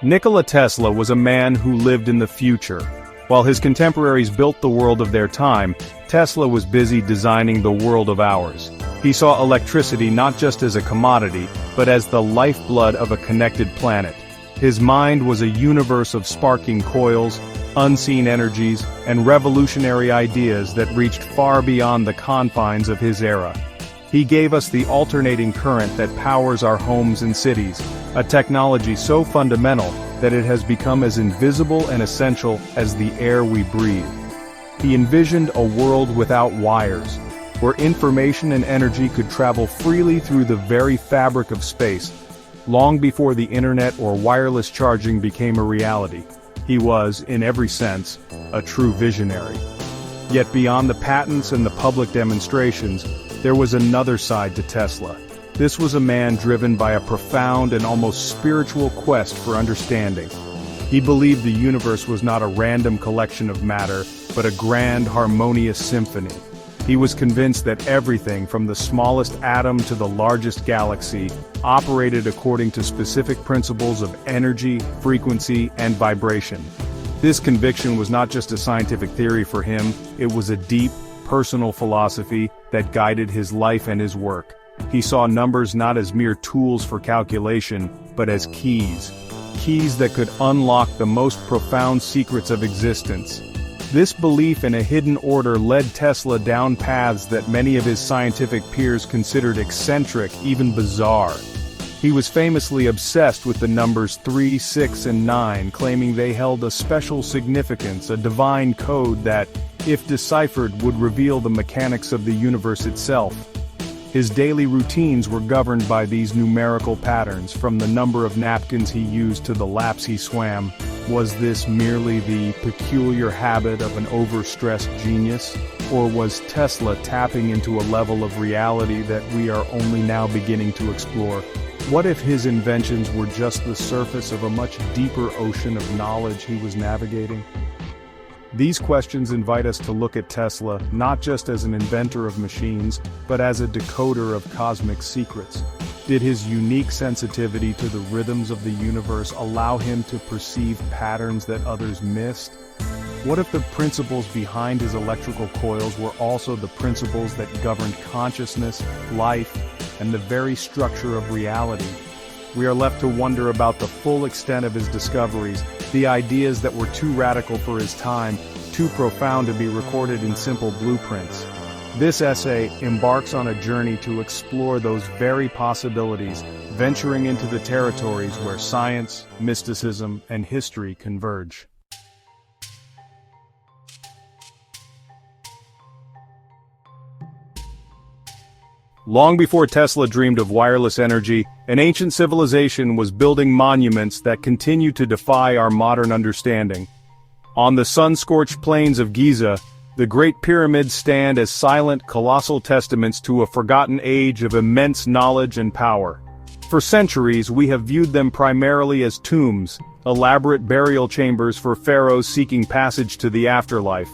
Nikola Tesla was a man who lived in the future. While his contemporaries built the world of their time, Tesla was busy designing the world of ours. He saw electricity not just as a commodity, but as the lifeblood of a connected planet. His mind was a universe of sparking coils, unseen energies, and revolutionary ideas that reached far beyond the confines of his era. He gave us the alternating current that powers our homes and cities, a technology so fundamental that it has become as invisible and essential as the air we breathe. He envisioned a world without wires, where information and energy could travel freely through the very fabric of space. Long before the internet or wireless charging became a reality, he was, in every sense, a true visionary. Yet beyond the patents and the public demonstrations, there was another side to Tesla. This was a man driven by a profound and almost spiritual quest for understanding. He believed the universe was not a random collection of matter, but a grand, harmonious symphony. He was convinced that everything, from the smallest atom to the largest galaxy, operated according to specific principles of energy, frequency, and vibration. This conviction was not just a scientific theory for him, it was a deep, personal philosophy that guided his life and his work. He saw numbers not as mere tools for calculation, but as keys. Keys that could unlock the most profound secrets of existence. This belief in a hidden order led Tesla down paths that many of his scientific peers considered eccentric, even bizarre. He was famously obsessed with the numbers 3, 6, and 9, claiming they held a special significance, a divine code that, if deciphered, would reveal the mechanics of the universe itself. His daily routines were governed by these numerical patterns, from the number of napkins he used to the laps he swam. Was this merely the peculiar habit of an overstressed genius? Or was Tesla tapping into a level of reality that we are only now beginning to explore? What if his inventions were just the surface of a much deeper ocean of knowledge he was navigating? These questions invite us to look at Tesla not just as an inventor of machines, but as a decoder of cosmic secrets. Did his unique sensitivity to the rhythms of the universe allow him to perceive patterns that others missed? What if the principles behind his electrical coils were also the principles that governed consciousness, life, and the very structure of reality? We are left to wonder about the full extent of his discoveries, the ideas that were too radical for his time, too profound to be recorded in simple blueprints. This essay embarks on a journey to explore those very possibilities, venturing into the territories where science, mysticism, and history converge. Long before Tesla dreamed of wireless energy, an ancient civilization was building monuments that continue to defy our modern understanding. On the sun-scorched plains of Giza, the Great Pyramids stand as silent, colossal testaments to a forgotten age of immense knowledge and power. For centuries, we have viewed them primarily as tombs, elaborate burial chambers for pharaohs seeking passage to the afterlife.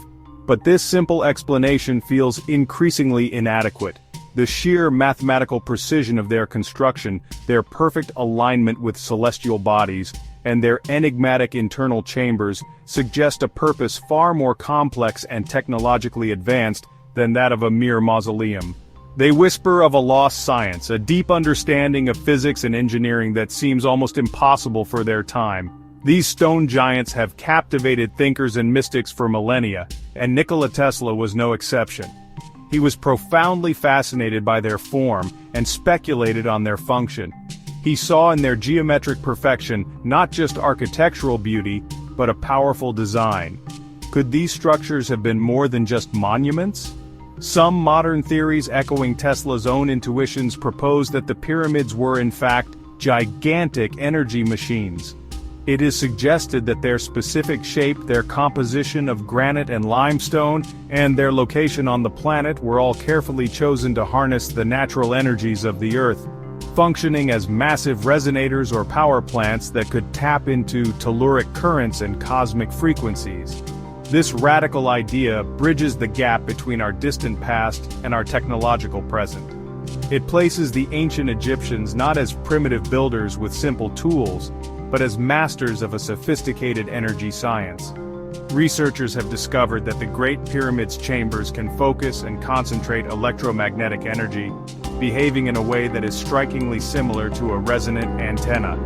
But this simple explanation feels increasingly inadequate. The sheer mathematical precision of their construction, their perfect alignment with celestial bodies, and their enigmatic internal chambers suggest a purpose far more complex and technologically advanced than that of a mere mausoleum. They whisper of a lost science, a deep understanding of physics and engineering that seems almost impossible for their time. These stone giants have captivated thinkers and mystics for millennia, and Nikola Tesla was no exception. He was profoundly fascinated by their form and speculated on their function. He saw in their geometric perfection not just architectural beauty, but a powerful design. Could these structures have been more than just monuments? Some modern theories echoing Tesla's own intuitions propose that the pyramids were in fact gigantic energy machines. It is suggested that their specific shape, their composition of granite and limestone, and their location on the planet were all carefully chosen to harness the natural energies of the Earth, functioning as massive resonators or power plants that could tap into telluric currents and cosmic frequencies. This radical idea bridges the gap between our distant past and our technological present. It places the ancient Egyptians not as primitive builders with simple tools, but as masters of a sophisticated energy science. Researchers have discovered that the Great Pyramid's chambers can focus and concentrate electromagnetic energy, behaving in a way that is strikingly similar to a resonant antenna.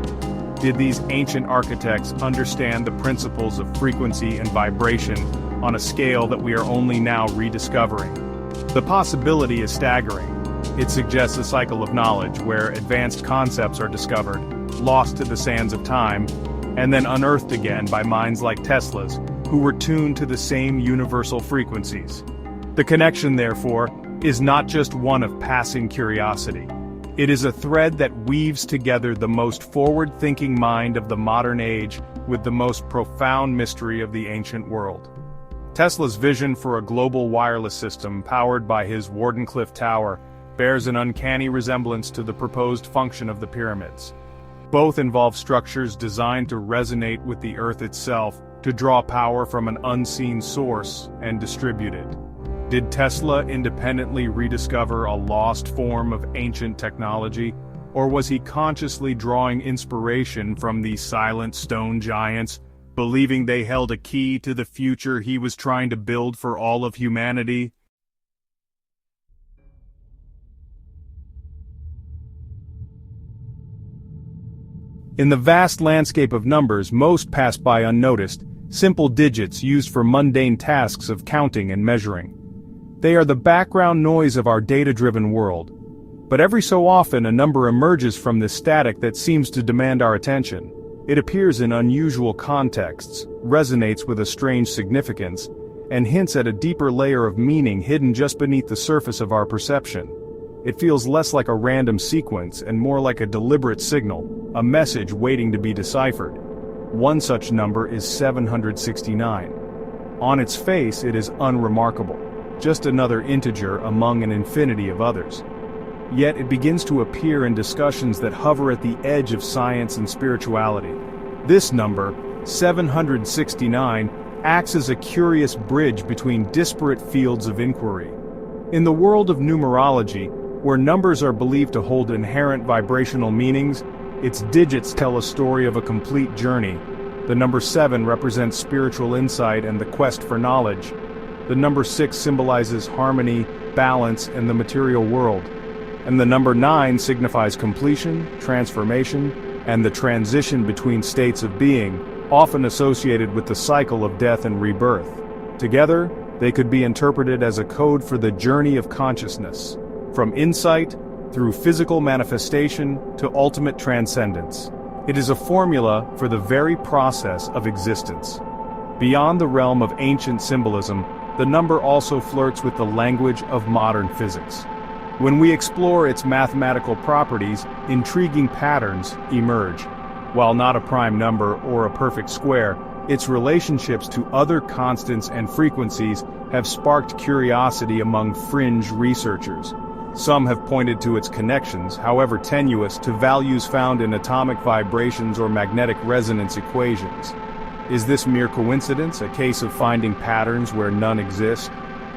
Did these ancient architects understand the principles of frequency and vibration on a scale that we are only now rediscovering? The possibility is staggering. It suggests a cycle of knowledge where advanced concepts are discovered, lost to the sands of time, and then unearthed again by minds like Tesla's, who were tuned to the same universal frequencies. The connection, therefore, is not just one of passing curiosity. It is a thread that weaves together the most forward-thinking mind of the modern age with the most profound mystery of the ancient world. Tesla's vision for a global wireless system powered by his Wardenclyffe Tower bears an uncanny resemblance to the proposed function of the pyramids. Both involve structures designed to resonate with the Earth itself, to draw power from an unseen source and distribute it. Did Tesla independently rediscover a lost form of ancient technology, or was he consciously drawing inspiration from these silent stone giants, believing they held a key to the future he was trying to build for all of humanity? In the vast landscape of numbers, most pass by unnoticed, simple digits used for mundane tasks of counting and measuring. They are the background noise of our data-driven world. But every so often a number emerges from this static that seems to demand our attention. It appears in unusual contexts, resonates with a strange significance, and hints at a deeper layer of meaning hidden just beneath the surface of our perception. It feels less like a random sequence and more like a deliberate signal, a message waiting to be deciphered. One such number is 769. On its face, it is unremarkable, just another integer among an infinity of others. Yet it begins to appear in discussions that hover at the edge of science and spirituality. This number, 769, acts as a curious bridge between disparate fields of inquiry. In the world of numerology, where numbers are believed to hold inherent vibrational meanings, its digits tell a story of a complete journey. The number 7 represents spiritual insight and the quest for knowledge. The number 6 symbolizes harmony, balance, and the material world. And the number 9 signifies completion, transformation, and the transition between states of being, often associated with the cycle of death and rebirth. Together, they could be interpreted as a code for the journey of consciousness, from insight, through physical manifestation, to ultimate transcendence. It is a formula for the very process of existence. Beyond the realm of ancient symbolism, the number also flirts with the language of modern physics. When we explore its mathematical properties, intriguing patterns emerge. While not a prime number or a perfect square, its relationships to other constants and frequencies have sparked curiosity among fringe researchers. Some have pointed to its connections, however tenuous, to values found in atomic vibrations or magnetic resonance equations. Is this mere coincidence, a case of finding patterns where none exist?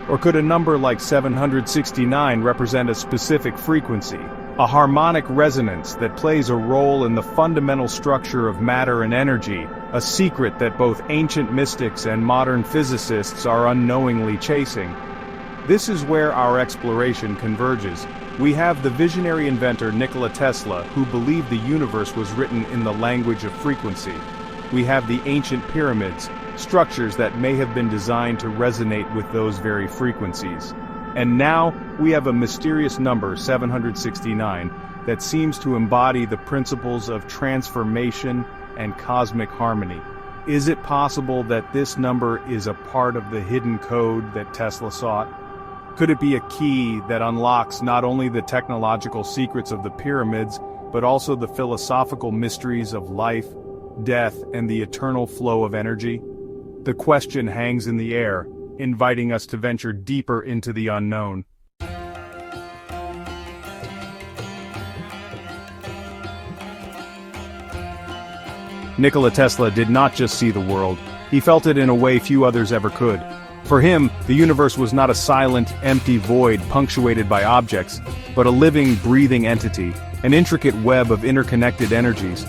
Or could a number like 769 represent a specific frequency, a harmonic resonance that plays a role in the fundamental structure of matter and energy, a secret that both ancient mystics and modern physicists are unknowingly chasing? This is where our exploration converges. We have the visionary inventor Nikola Tesla, who believed the universe was written in the language of frequency. We have the ancient pyramids, structures that may have been designed to resonate with those very frequencies. And now, we have a mysterious number, 769, that seems to embody the principles of transformation and cosmic harmony. Is it possible that this number is a part of the hidden code that Tesla sought? Could it be a key that unlocks not only the technological secrets of the pyramids, but also the philosophical mysteries of life, death, and the eternal flow of energy? The question hangs in the air, inviting us to venture deeper into the unknown. Nikola Tesla did not just see the world, he felt it in a way few others ever could. For him, the universe was not a silent, empty void punctuated by objects, but a living, breathing entity, an intricate web of interconnected energies.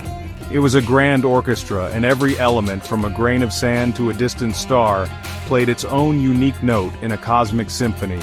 It was a grand orchestra, and every element, from a grain of sand to a distant star, played its own unique note in a cosmic symphony.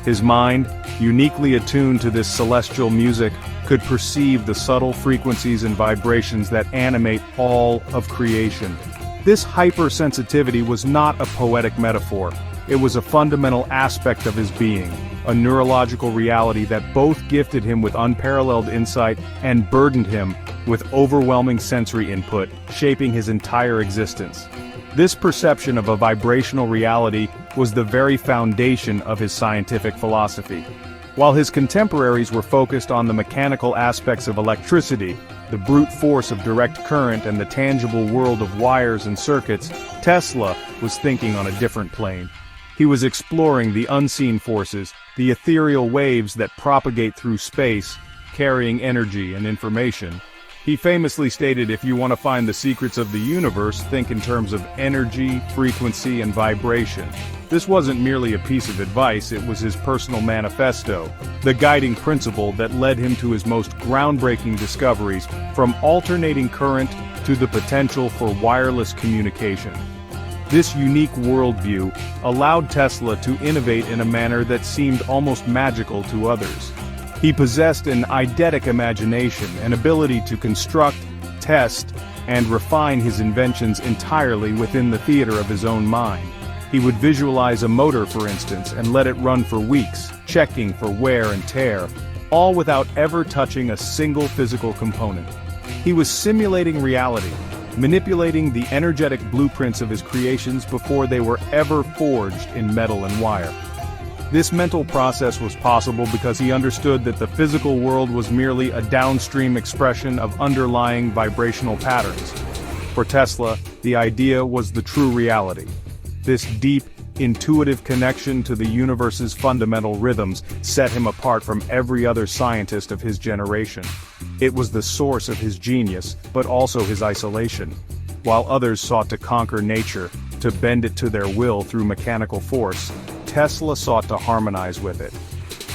His mind, uniquely attuned to this celestial music, could perceive the subtle frequencies and vibrations that animate all of creation. This hypersensitivity was not a poetic metaphor. It was a fundamental aspect of his being, a neurological reality that both gifted him with unparalleled insight and burdened him with overwhelming sensory input, shaping his entire existence. This perception of a vibrational reality was the very foundation of his scientific philosophy. While his contemporaries were focused on the mechanical aspects of electricity, the brute force of direct current and the tangible world of wires and circuits, Tesla was thinking on a different plane. He was exploring the unseen forces, the ethereal waves that propagate through space, carrying energy and information. He famously stated, "If you want to find the secrets of the universe, think in terms of energy, frequency, and vibration." This wasn't merely a piece of advice, it was his personal manifesto, the guiding principle that led him to his most groundbreaking discoveries, from alternating current to the potential for wireless communication. This unique worldview allowed Tesla to innovate in a manner that seemed almost magical to others. He possessed an eidetic imagination, an ability to construct, test, and refine his inventions entirely within the theater of his own mind. He would visualize a motor, for instance, and let it run for weeks, checking for wear and tear, all without ever touching a single physical component. He was simulating reality, manipulating the energetic blueprints of his creations before they were ever forged in metal and wire. This mental process was possible because he understood that the physical world was merely a downstream expression of underlying vibrational patterns. For Tesla, the idea was the true reality. This deep, intuitive connection to the universe's fundamental rhythms set him apart from every other scientist of his generation. It was the source of his genius, but also his isolation. While others sought to conquer nature, to bend it to their will through mechanical force, Tesla sought to harmonize with it.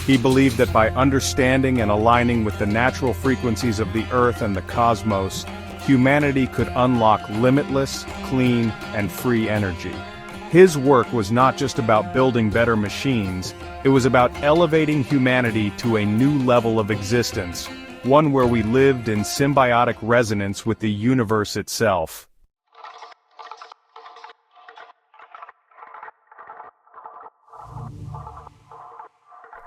He believed that by understanding and aligning with the natural frequencies of the Earth and the cosmos, humanity could unlock limitless, clean, and free energy. His work was not just about building better machines, it was about elevating humanity to a new level of existence, one where we lived in symbiotic resonance with the universe itself.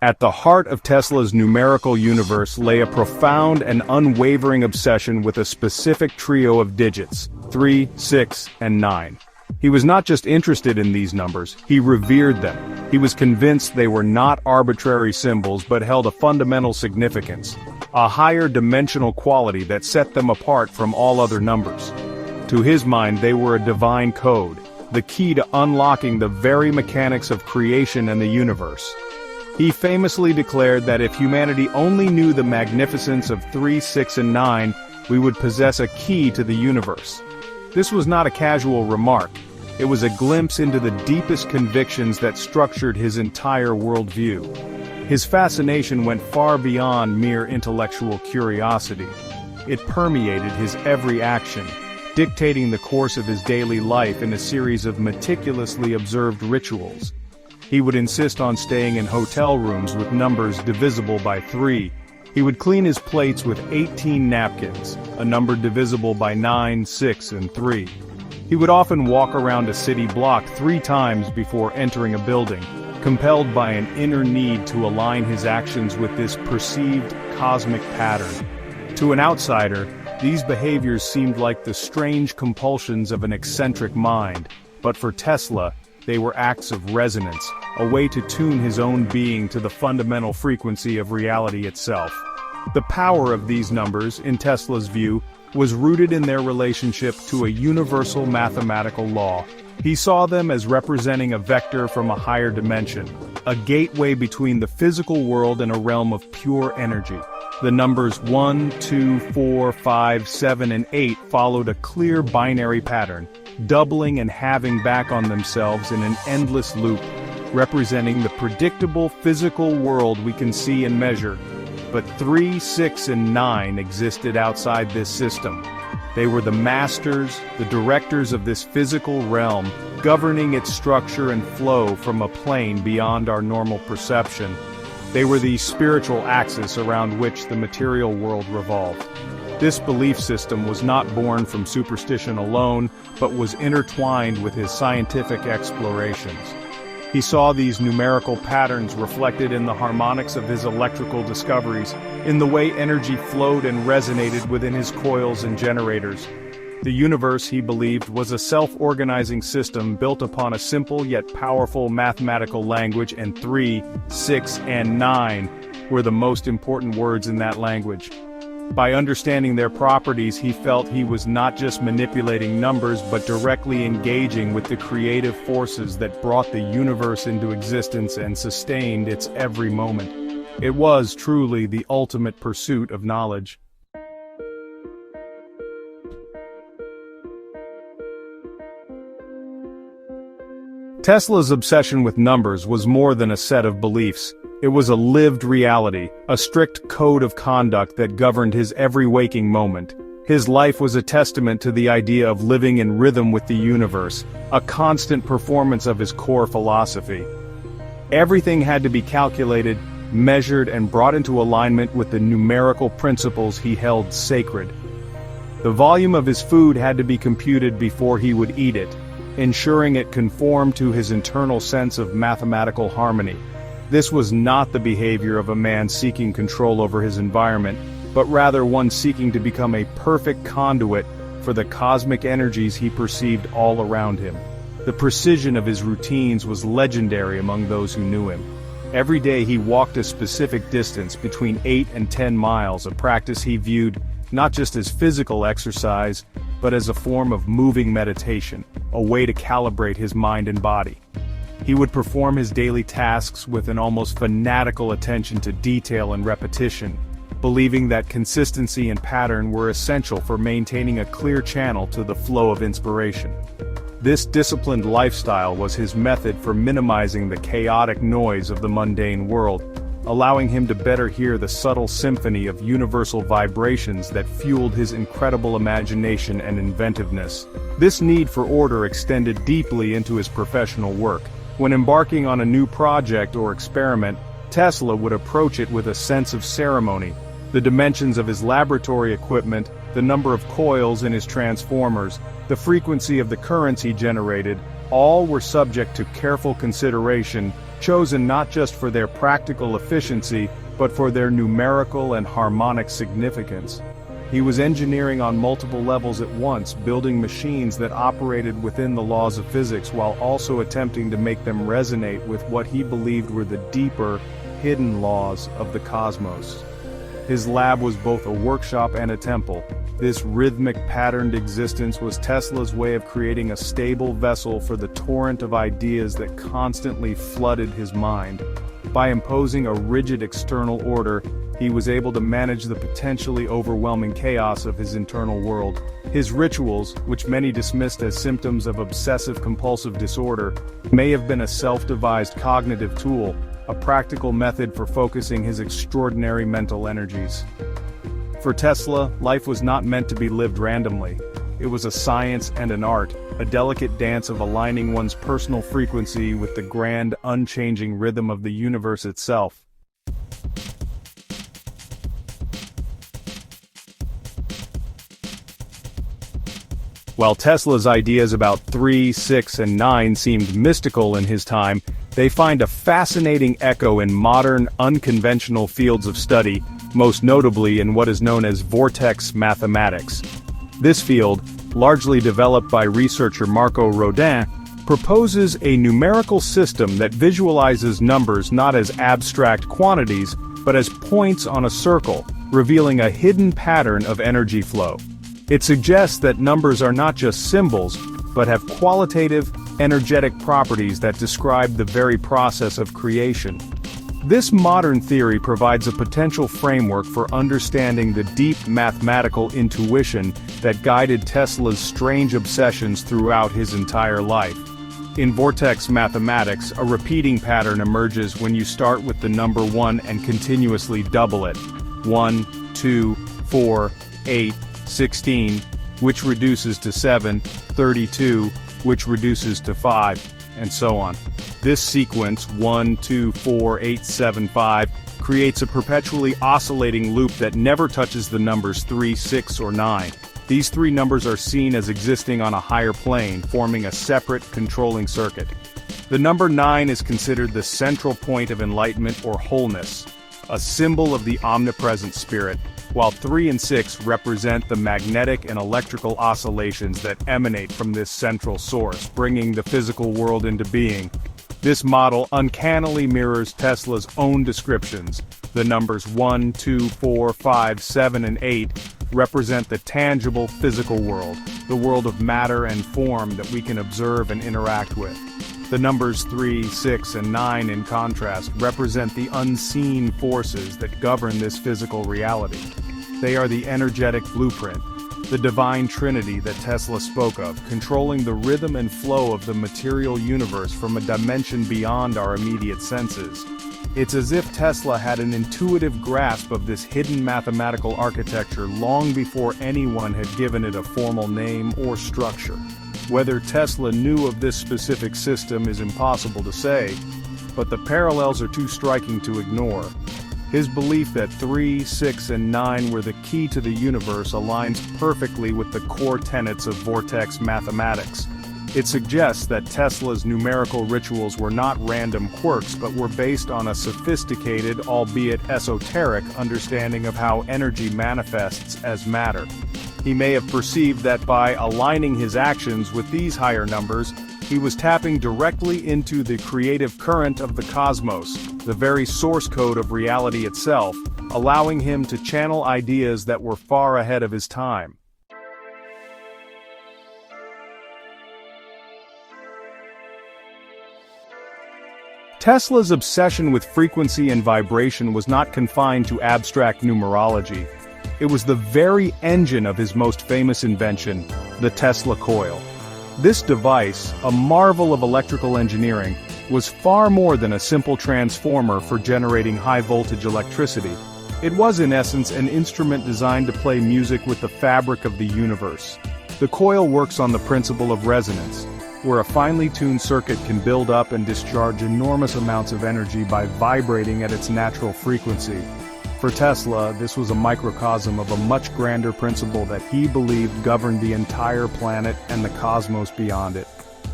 At the heart of Tesla's numerical universe lay a profound and unwavering obsession with a specific trio of digits, 3, 6, and 9. He was not just interested in these numbers, he revered them. He was convinced they were not arbitrary symbols but held a fundamental significance, a higher dimensional quality that set them apart from all other numbers. To his mind, they were a divine code, the key to unlocking the very mechanics of creation and the universe. He famously declared that if humanity only knew the magnificence of 3, 6, and 9, we would possess a key to the universe. This was not a casual remark. It was a glimpse into the deepest convictions that structured his entire worldview. His fascination went far beyond mere intellectual curiosity. It permeated his every action, dictating the course of his daily life in a series of meticulously observed rituals. He would insist on staying in hotel rooms with numbers divisible by 3. He would clean his plates with 18 napkins, a number divisible by 9, 6, and 3. He would often walk around a city block 3 times before entering a building, compelled by an inner need to align his actions with this perceived cosmic pattern. To an outsider, these behaviors seemed like the strange compulsions of an eccentric mind, but for Tesla, they were acts of resonance, a way to tune his own being to the fundamental frequency of reality itself. The power of these numbers, in Tesla's view, was rooted in their relationship to a universal mathematical law. He saw them as representing a vector from a higher dimension, a gateway between the physical world and a realm of pure energy. The numbers 1, 2, 4, 5, 7, and 8 followed a clear binary pattern, doubling and halving back on themselves in an endless loop, representing the predictable physical world we can see and measure. But 3, 6, and 9 existed outside this system. They were the masters, the directors of this physical realm, governing its structure and flow from a plane beyond our normal perception. They were the spiritual axis around which the material world revolved. This belief system was not born from superstition alone, but was intertwined with his scientific explorations. He saw these numerical patterns reflected in the harmonics of his electrical discoveries, in the way energy flowed and resonated within his coils and generators. The universe, he believed, was a self-organizing system built upon a simple yet powerful mathematical language, and 3, 6, and 9 were the most important words in that language. By understanding their properties, he felt he was not just manipulating numbers but directly engaging with the creative forces that brought the universe into existence and sustained its every moment. It was truly the ultimate pursuit of knowledge. Tesla's obsession with numbers was more than a set of beliefs. It was a lived reality, a strict code of conduct that governed his every waking moment. His life was a testament to the idea of living in rhythm with the universe, a constant performance of his core philosophy. Everything had to be calculated, measured, and brought into alignment with the numerical principles he held sacred. The volume of his food had to be computed before he would eat it, ensuring it conformed to his internal sense of mathematical harmony. This was not the behavior of a man seeking control over his environment, but rather one seeking to become a perfect conduit for the cosmic energies he perceived all around him. The precision of his routines was legendary among those who knew him. Every day he walked a specific distance, between 8 and 10 miles, a practice he viewed not just as physical exercise, but as a form of moving meditation, a way to calibrate his mind and body. He would perform his daily tasks with an almost fanatical attention to detail and repetition, believing that consistency and pattern were essential for maintaining a clear channel to the flow of inspiration. This disciplined lifestyle was his method for minimizing the chaotic noise of the mundane world, allowing him to better hear the subtle symphony of universal vibrations that fueled his incredible imagination and inventiveness. This need for order extended deeply into his professional work. When embarking on a new project or experiment, Tesla would approach it with a sense of ceremony. The dimensions of his laboratory equipment, the number of coils in his transformers, the frequency of the currents he generated, all were subject to careful consideration, chosen not just for their practical efficiency, but for their numerical and harmonic significance. He was engineering on multiple levels at once, building machines that operated within the laws of physics while also attempting to make them resonate with what he believed were the deeper, hidden laws of the cosmos. His lab was both a workshop and a temple. This rhythmic, patterned existence was Tesla's way of creating a stable vessel for the torrent of ideas that constantly flooded his mind. By imposing a rigid external order, he was able to manage the potentially overwhelming chaos of his internal world. His rituals, which many dismissed as symptoms of obsessive-compulsive disorder, may have been a self-devised cognitive tool, a practical method for focusing his extraordinary mental energies. For Tesla, life was not meant to be lived randomly. It was a science and an art, a delicate dance of aligning one's personal frequency with the grand, unchanging rhythm of the universe itself. While Tesla's ideas about 3, 6, and 9 seemed mystical in his time, they find a fascinating echo in modern, unconventional fields of study, most notably in what is known as vortex mathematics. This field, largely developed by researcher Marco Rodin, proposes a numerical system that visualizes numbers not as abstract quantities, but as points on a circle, revealing a hidden pattern of energy flow. It suggests that numbers are not just symbols, but have qualitative, energetic properties that describe the very process of creation. This modern theory provides a potential framework for understanding the deep mathematical intuition that guided Tesla's strange obsessions throughout his entire life. In vortex mathematics, a repeating pattern emerges when you start with the number 1 and continuously double it. 1, 2, 4, 8, 16, which reduces to 7, 32, which reduces to 5, and so on. This sequence, 1, 2, 4, 8, 7, 5, creates a perpetually oscillating loop that never touches the numbers 3, 6, or 9. These three numbers are seen as existing on a higher plane, forming a separate, controlling circuit. The number 9 is considered the central point of enlightenment or wholeness, a symbol of the omnipresent spirit, while 3 and 6 represent the magnetic and electrical oscillations that emanate from this central source, bringing the physical world into being. This model uncannily mirrors Tesla's own descriptions. The numbers 1, 2, 4, 5, 7, and 8 represent the tangible physical world, the world of matter and form that we can observe and interact with. The numbers 3, 6, and 9, in contrast, represent the unseen forces that govern this physical reality. They are the energetic blueprint, the divine trinity that Tesla spoke of, controlling the rhythm and flow of the material universe from a dimension beyond our immediate senses. It's as if Tesla had an intuitive grasp of this hidden mathematical architecture long before anyone had given it a formal name or structure. Whether Tesla knew of this specific system is impossible to say, but the parallels are too striking to ignore. His belief that 3, 6, and 9 were the key to the universe aligns perfectly with the core tenets of vortex mathematics. It suggests that Tesla's numerical rituals were not random quirks but were based on a sophisticated, albeit esoteric, understanding of how energy manifests as matter. He may have perceived that by aligning his actions with these higher numbers, he was tapping directly into the creative current of the cosmos, the very source code of reality itself, allowing him to channel ideas that were far ahead of his time. Tesla's obsession with frequency and vibration was not confined to abstract numerology. It was the very engine of his most famous invention, the Tesla coil. This device, a marvel of electrical engineering, was far more than a simple transformer for generating high-voltage electricity. It was in essence an instrument designed to play music with the fabric of the universe. The coil works on the principle of resonance, where a finely tuned circuit can build up and discharge enormous amounts of energy by vibrating at its natural frequency. For Tesla, this was a microcosm of a much grander principle that he believed governed the entire planet and the cosmos beyond it.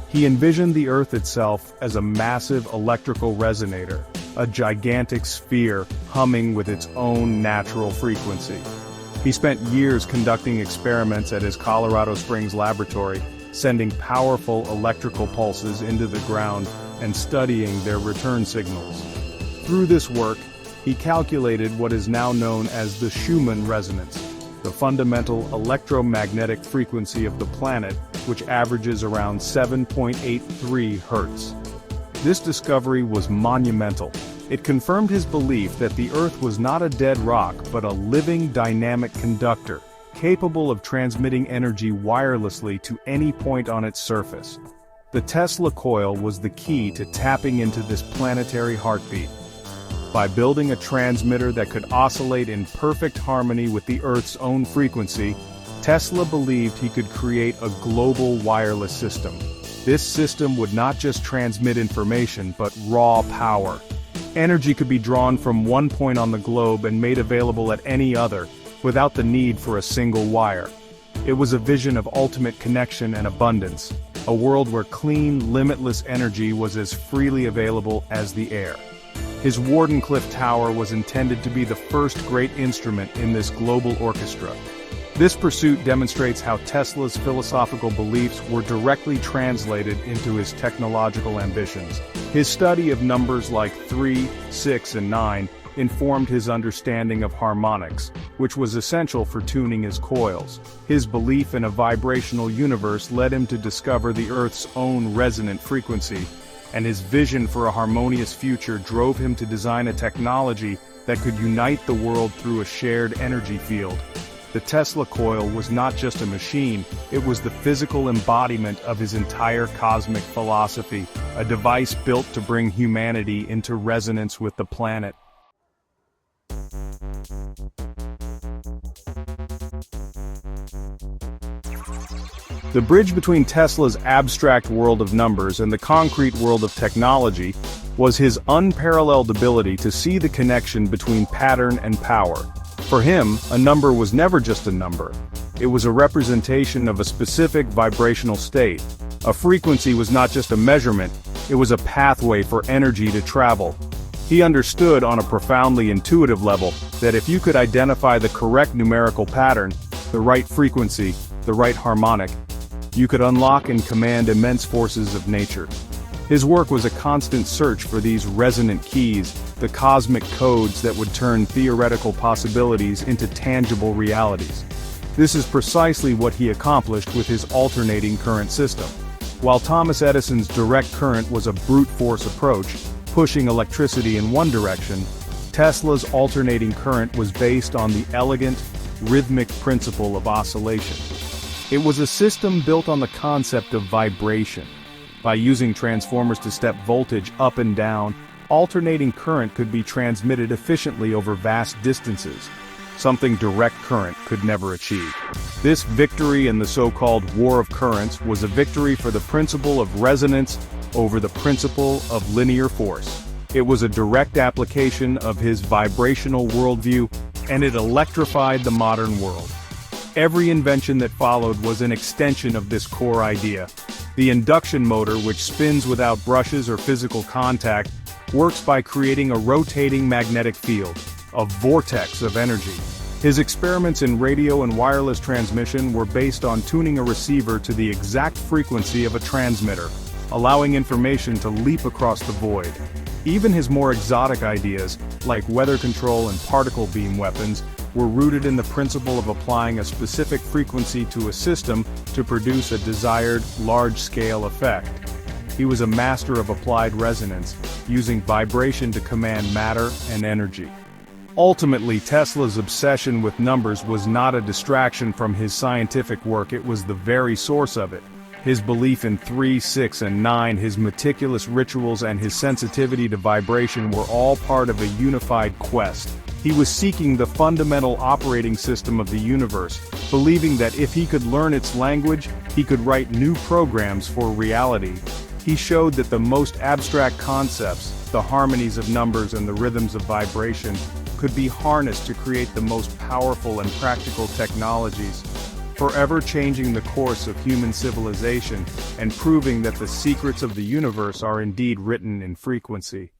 He envisioned the Earth itself as a massive electrical resonator, a gigantic sphere humming with its own natural frequency. He spent years conducting experiments at his Colorado Springs laboratory, sending powerful electrical pulses into the ground and studying their return signals. Through this work, he calculated what is now known as the Schumann resonance, the fundamental electromagnetic frequency of the planet, which averages around 7.83 Hz. This discovery was monumental. It confirmed his belief that the Earth was not a dead rock but a living dynamic conductor, capable of transmitting energy wirelessly to any point on its surface. The Tesla coil was the key to tapping into this planetary heartbeat. By building a transmitter that could oscillate in perfect harmony with the Earth's own frequency, Tesla believed he could create a global wireless system. This system would not just transmit information but raw power. Energy could be drawn from one point on the globe and made available at any other, without the need for a single wire. It was a vision of ultimate connection and abundance, a world where clean, limitless energy was as freely available as the air. His Wardenclyffe Tower was intended to be the first great instrument in this global orchestra. This pursuit demonstrates how Tesla's philosophical beliefs were directly translated into his technological ambitions. His study of numbers like 3, 6, and 9 informed his understanding of harmonics, which was essential for tuning his coils. His belief in a vibrational universe led him to discover the Earth's own resonant frequency, and his vision for a harmonious future drove him to design a technology that could unite the world through a shared energy field. The Tesla coil was not just a machine, it was the physical embodiment of his entire cosmic philosophy, a device built to bring humanity into resonance with the planet. The bridge between Tesla's abstract world of numbers and the concrete world of technology was his unparalleled ability to see the connection between pattern and power. For him, a number was never just a number. It was a representation of a specific vibrational state. A frequency was not just a measurement, it was a pathway for energy to travel. He understood on a profoundly intuitive level that if you could identify the correct numerical pattern, the right frequency, the right harmonic, you could unlock and command immense forces of nature. His work was a constant search for these resonant keys, the cosmic codes that would turn theoretical possibilities into tangible realities. This is precisely what he accomplished with his alternating current system. While Thomas Edison's direct current was a brute force approach, pushing electricity in one direction, Tesla's alternating current was based on the elegant, rhythmic principle of oscillation. It was a system built on the concept of vibration. By using transformers to step voltage up and down, alternating current could be transmitted efficiently over vast distances, something direct current could never achieve. This victory in the so-called War of Currents was a victory for the principle of resonance over the principle of linear force. It was a direct application of his vibrational worldview, and it electrified the modern world. Every invention that followed was an extension of this core idea. The induction motor, which spins without brushes or physical contact, works by creating a rotating magnetic field, a vortex of energy. His experiments in radio and wireless transmission were based on tuning a receiver to the exact frequency of a transmitter, allowing information to leap across the void. Even his more exotic ideas, like weather control and particle beam weapons, were rooted in the principle of applying a specific frequency to a system to produce a desired, large-scale effect. He was a master of applied resonance, using vibration to command matter and energy. Ultimately, Tesla's obsession with numbers was not a distraction from his scientific work, it was the very source of it. His belief in 3, 6, and 9, his meticulous rituals, and his sensitivity to vibration were all part of a unified quest. He was seeking the fundamental operating system of the universe, believing that if he could learn its language, he could write new programs for reality. He showed that the most abstract concepts, the harmonies of numbers and the rhythms of vibration, could be harnessed to create the most powerful and practical technologies, forever changing the course of human civilization and proving that the secrets of the universe are indeed written in frequency.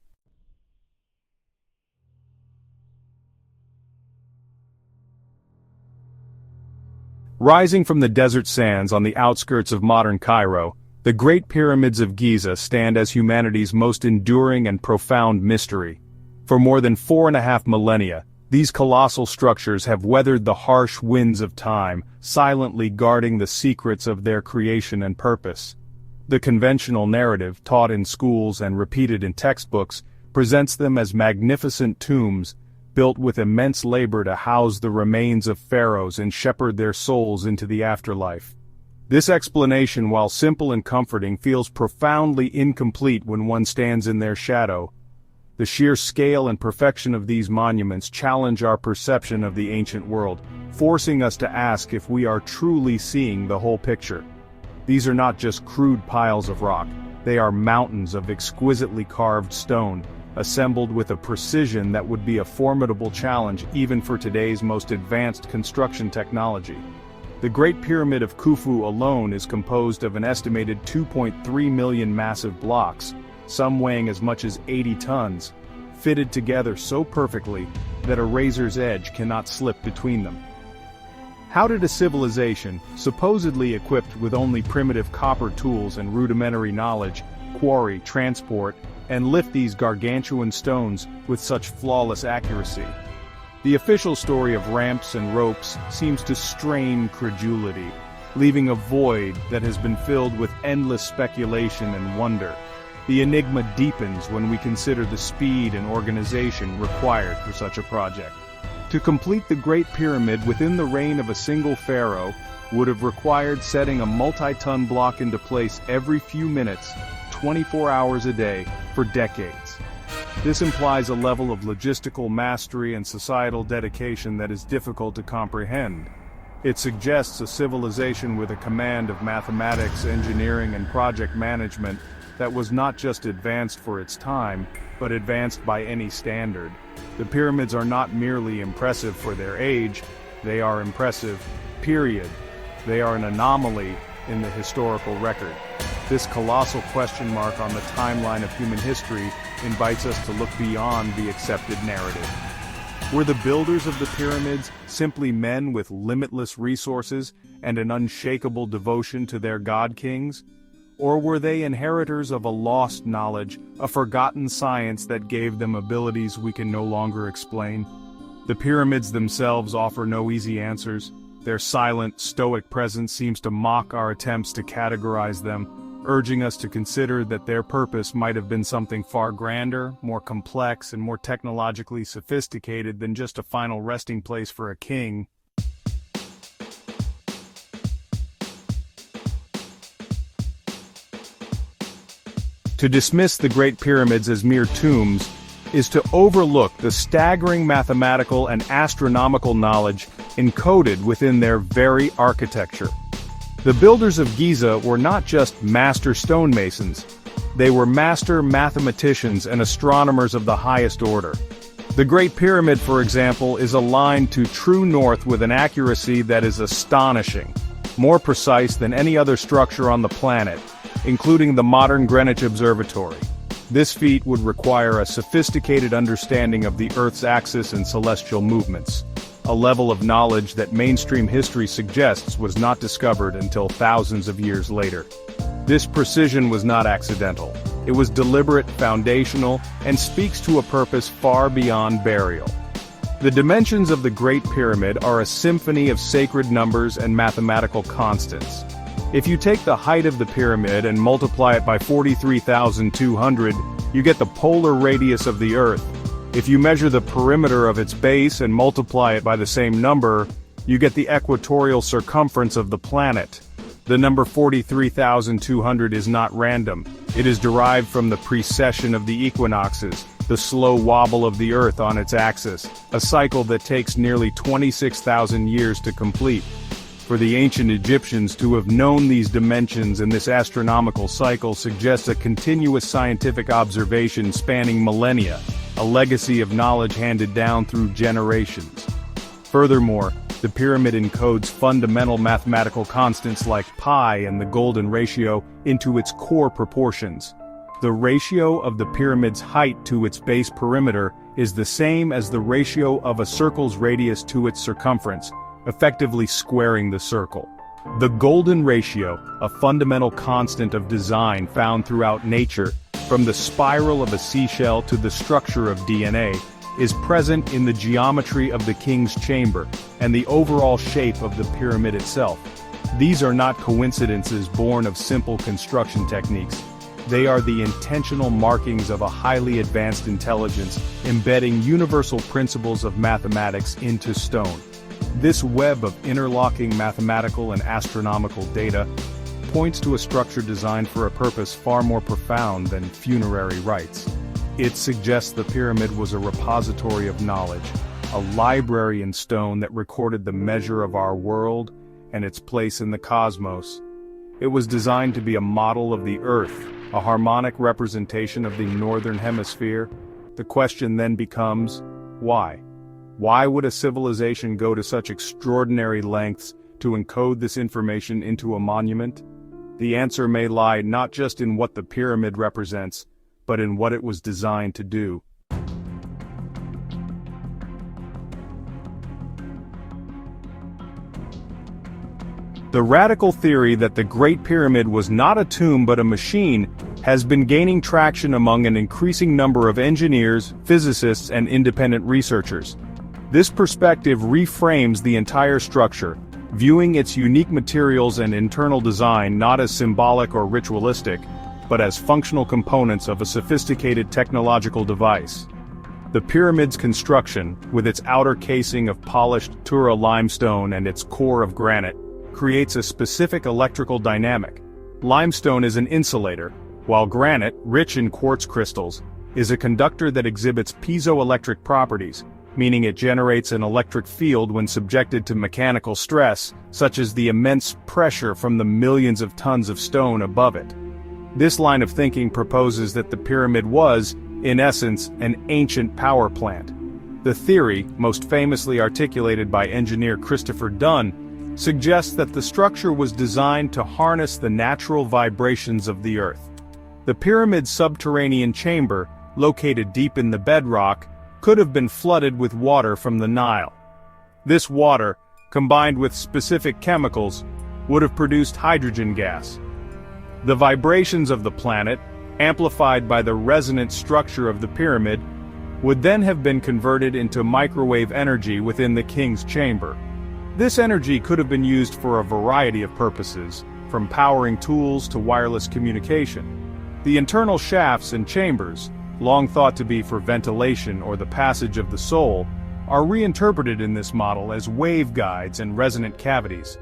Rising from the desert sands on the outskirts of modern Cairo, the Great Pyramids of Giza stand as humanity's most enduring and profound mystery. For more than 4.5 millennia, these colossal structures have weathered the harsh winds of time, silently guarding the secrets of their creation and purpose. The conventional narrative, taught in schools and repeated in textbooks, presents them as magnificent tombs, built with immense labor to house the remains of pharaohs and shepherd their souls into the afterlife. This explanation, while simple and comforting, feels profoundly incomplete when one stands in their shadow. The sheer scale and perfection of these monuments challenge our perception of the ancient world, forcing us to ask if we are truly seeing the whole picture. These are not just crude piles of rock, they are mountains of exquisitely carved stone, assembled with a precision that would be a formidable challenge even for today's most advanced construction technology. The Great Pyramid of Khufu alone is composed of an estimated 2.3 million massive blocks, some weighing as much as 80 tons, fitted together so perfectly that a razor's edge cannot slip between them. How did a civilization, supposedly equipped with only primitive copper tools and rudimentary knowledge, quarry, transport, and lift these gargantuan stones with such flawless accuracy? The official story of ramps and ropes seems to strain credulity, leaving a void that has been filled with endless speculation and wonder. The enigma deepens when we consider the speed and organization required for such a project. To complete the Great Pyramid within the reign of a single pharaoh would have required setting a multi-ton block into place every few minutes, 24 hours a day, for decades. This implies a level of logistical mastery and societal dedication that is difficult to comprehend. It suggests a civilization with a command of mathematics, engineering, and project management that was not just advanced for its time, but advanced by any standard. The pyramids are not merely impressive for their age, they are impressive, period. They are an anomaly in the historical record. This colossal question mark on the timeline of human history invites us to look beyond the accepted narrative. Were the builders of the pyramids simply men with limitless resources and an unshakable devotion to their god-kings? Or were they inheritors of a lost knowledge, a forgotten science that gave them abilities we can no longer explain? The pyramids themselves offer no easy answers. Their silent, stoic presence seems to mock our attempts to categorize them, urging us to consider that their purpose might have been something far grander, more complex, and more technologically sophisticated than just a final resting place for a king. To dismiss the Great Pyramids as mere tombs is to overlook the staggering mathematical and astronomical knowledge encoded within their very architecture. The builders of Giza were not just master stonemasons, they were master mathematicians and astronomers of the highest order. The Great Pyramid, for example, is aligned to true north with an accuracy that is astonishing, more precise than any other structure on the planet, including the modern Greenwich Observatory. This feat would require a sophisticated understanding of the Earth's axis and celestial movements, a level of knowledge that mainstream history suggests was not discovered until thousands of years later. This precision was not accidental. It was deliberate, foundational, and speaks to a purpose far beyond burial. The dimensions of the Great Pyramid are a symphony of sacred numbers and mathematical constants. If you take the height of the pyramid and multiply it by 43,200, you get the polar radius of the Earth. If you measure the perimeter of its base and multiply it by the same number, you get the equatorial circumference of the planet. The number 43,200 is not random. It is derived from the precession of the equinoxes, the slow wobble of the Earth on its axis, a cycle that takes nearly 26,000 years to complete. For the ancient Egyptians to have known these dimensions in this astronomical cycle suggests a continuous scientific observation spanning millennia, a legacy of knowledge handed down through generations. Furthermore, the pyramid encodes fundamental mathematical constants like pi and the golden ratio into its core proportions. The ratio of the pyramid's height to its base perimeter is the same as the ratio of a circle's radius to its circumference, effectively squaring the circle. The golden ratio, a fundamental constant of design found throughout nature, from the spiral of a seashell to the structure of DNA, is present in the geometry of the king's chamber and the overall shape of the pyramid itself. These are not coincidences born of simple construction techniques. They are the intentional markings of a highly advanced intelligence embedding universal principles of mathematics into stone. This web of interlocking mathematical and astronomical data points to a structure designed for a purpose far more profound than funerary rites. It suggests the pyramid was a repository of knowledge, a library in stone that recorded the measure of our world and its place in the cosmos. It was designed to be a model of the Earth, a harmonic representation of the Northern Hemisphere. The question then becomes, why? Why would a civilization go to such extraordinary lengths to encode this information into a monument? The answer may lie not just in what the pyramid represents, but in what it was designed to do. The radical theory that the Great Pyramid was not a tomb but a machine has been gaining traction among an increasing number of engineers, physicists, and independent researchers. This perspective reframes the entire structure, viewing its unique materials and internal design not as symbolic or ritualistic, but as functional components of a sophisticated technological device. The pyramid's construction, with its outer casing of polished Tura limestone and its core of granite, creates a specific electrical dynamic. Limestone is an insulator, while granite, rich in quartz crystals, is a conductor that exhibits piezoelectric properties, meaning it generates an electric field when subjected to mechanical stress, such as the immense pressure from the millions of tons of stone above it. This line of thinking proposes that the pyramid was, in essence, an ancient power plant. The theory, most famously articulated by engineer Christopher Dunn, suggests that the structure was designed to harness the natural vibrations of the Earth. The pyramid's subterranean chamber, located deep in the bedrock, could have been flooded with water from the Nile. This water, combined with specific chemicals, would have produced hydrogen gas. The vibrations of the planet, amplified by the resonant structure of the pyramid, would then have been converted into microwave energy within the king's chamber. This energy could have been used for a variety of purposes, from powering tools to wireless communication. The internal shafts and chambers, long thought to be for ventilation or the passage of the soul, are reinterpreted in this model as waveguides and resonant cavities.